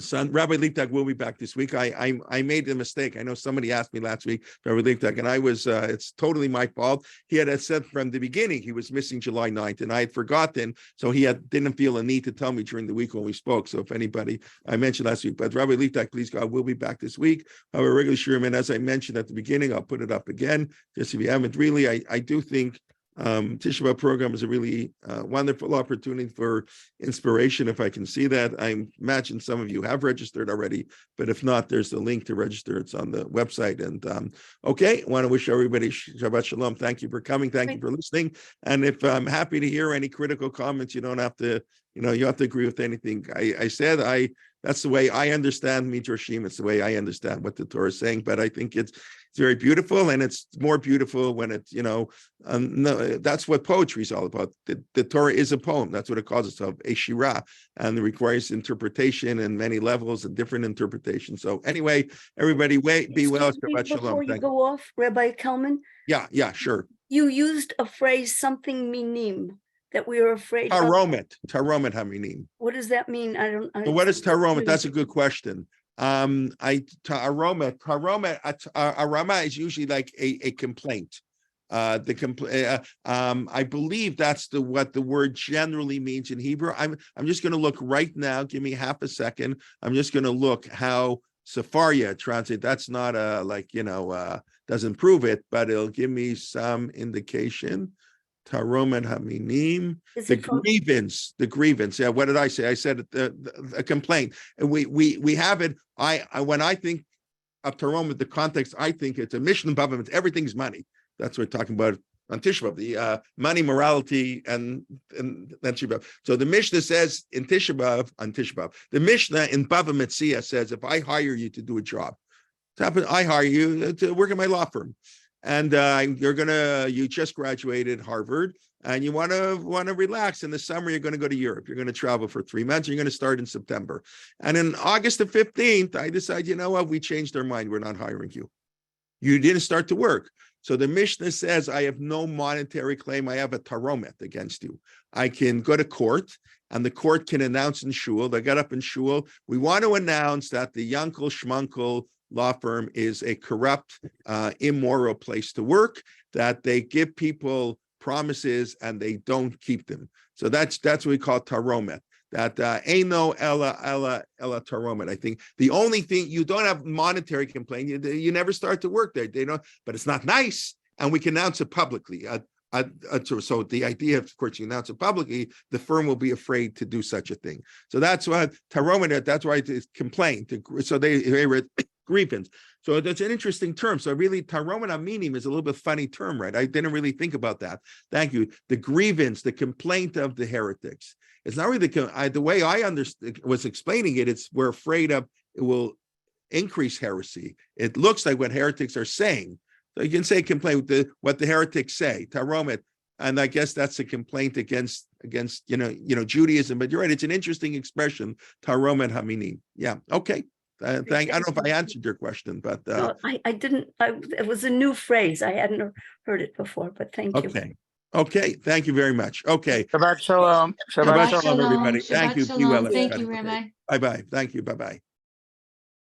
Rabbi Liebtag will be back this week. I made a mistake. I know somebody asked me last week, Rabbi Liebtag, and I was, it's totally my fault. He had said from the beginning he was missing July 9th, and I had forgotten, so he didn't feel a need to tell me during the week when we spoke. So if anybody, I mentioned last week, but Rabbi Liebtag, please God, will be back this week. Our regular shirim, and as I mentioned at the beginning, I'll put it up again, just if you haven't really, I do think Tisha B'Av program is a really wonderful opportunity for inspiration, if I can see that. I imagine some of you have registered already, but if not, there's the link to register. It's on the website. And okay, I want to wish everybody Shabbat Shalom. Thank you for coming. Thank you for listening. And if I'm happy to hear any critical comments, you don't have to, you have to agree with anything I said. That's the way I understand Midrashim. It's the way I understand what the Torah is saying. But I think it's very beautiful, and it's more beautiful when it's, that's what poetry is all about. The Torah is a poem. That's what it calls itself, a shira, and it requires interpretation and many levels and different interpretations. So anyway, everybody, be well. Shabbat shalom. Before you go off, Rabbi Kelman. Yeah, sure. You used a phrase, something minim, that we were afraid of. Taromet haminim. What does that mean? So what is taromet? That's a good question. Arama is usually like a complaint. I believe that's what the word generally means in Hebrew. I'm just going to look right now. Give me half a second. I'm just going to look how Safaria translate. That's not doesn't prove it, but it'll give me some indication. Taromet Haminim, Is the it from- grievance. Yeah, what did I say? I said a complaint, and we have it. When I think of Taromet, the context, I think it's a mission above. It's everything's money. That's what we're talking about on Tisha B'Av, the money, morality, and Tisha B'Av. So the Mishnah says in Tisha B'Av, on Tisha B'Av, the Mishnah in Bava Metzia says, if I hire you to do a job, I hire you to work in my law firm, and you just graduated Harvard, and you want to relax in the summer. You're going to go to Europe. You're going to travel for 3 months. You're going to start in September, and in August the 15th, I decide, you know what? We changed our mind. We're not hiring you. You didn't start to work. So the Mishnah says, I have no monetary claim. I have a taromet against you. I can go to court, and the court can announce in shul. They got up in shul. We want to announce that the Yankel Schmunkel law firm is a corrupt, immoral place to work, that they give people promises and they don't keep them. So that's what we call taromet. That Eino ella taromet. I think the only thing, you don't have monetary complaint. You never start to work there. They don't, but it's not nice, and we can announce it publicly. So the idea, of course, you announce it publicly, the firm will be afraid to do such a thing. So that's why taromet. That's why it's complaint. So they read grievance. So that's an interesting term. So really, taromet aminim is a little bit funny term, right? I didn't really think about that. Thank you. The grievance, the complaint of the heretics. It's not really the way I was explaining it. It's we're afraid of it will increase heresy. It looks like what heretics are saying. So you can say complaint with what the heretics say, taromet, and I guess that's a complaint against Judaism. But you're right; it's an interesting expression, taromet haminim. Yeah. Okay. I don't know if I answered your question, but No, I didn't. It was a new phrase. I hadn't heard it before, but thank you. Okay. Thank you very much. Okay. Shabbat shalom. Shabbat shalom, everybody. Shabbat Thank you. Be shalom. well, Thank everybody. you, Rabbi. Bye-bye. Thank you. Bye-bye.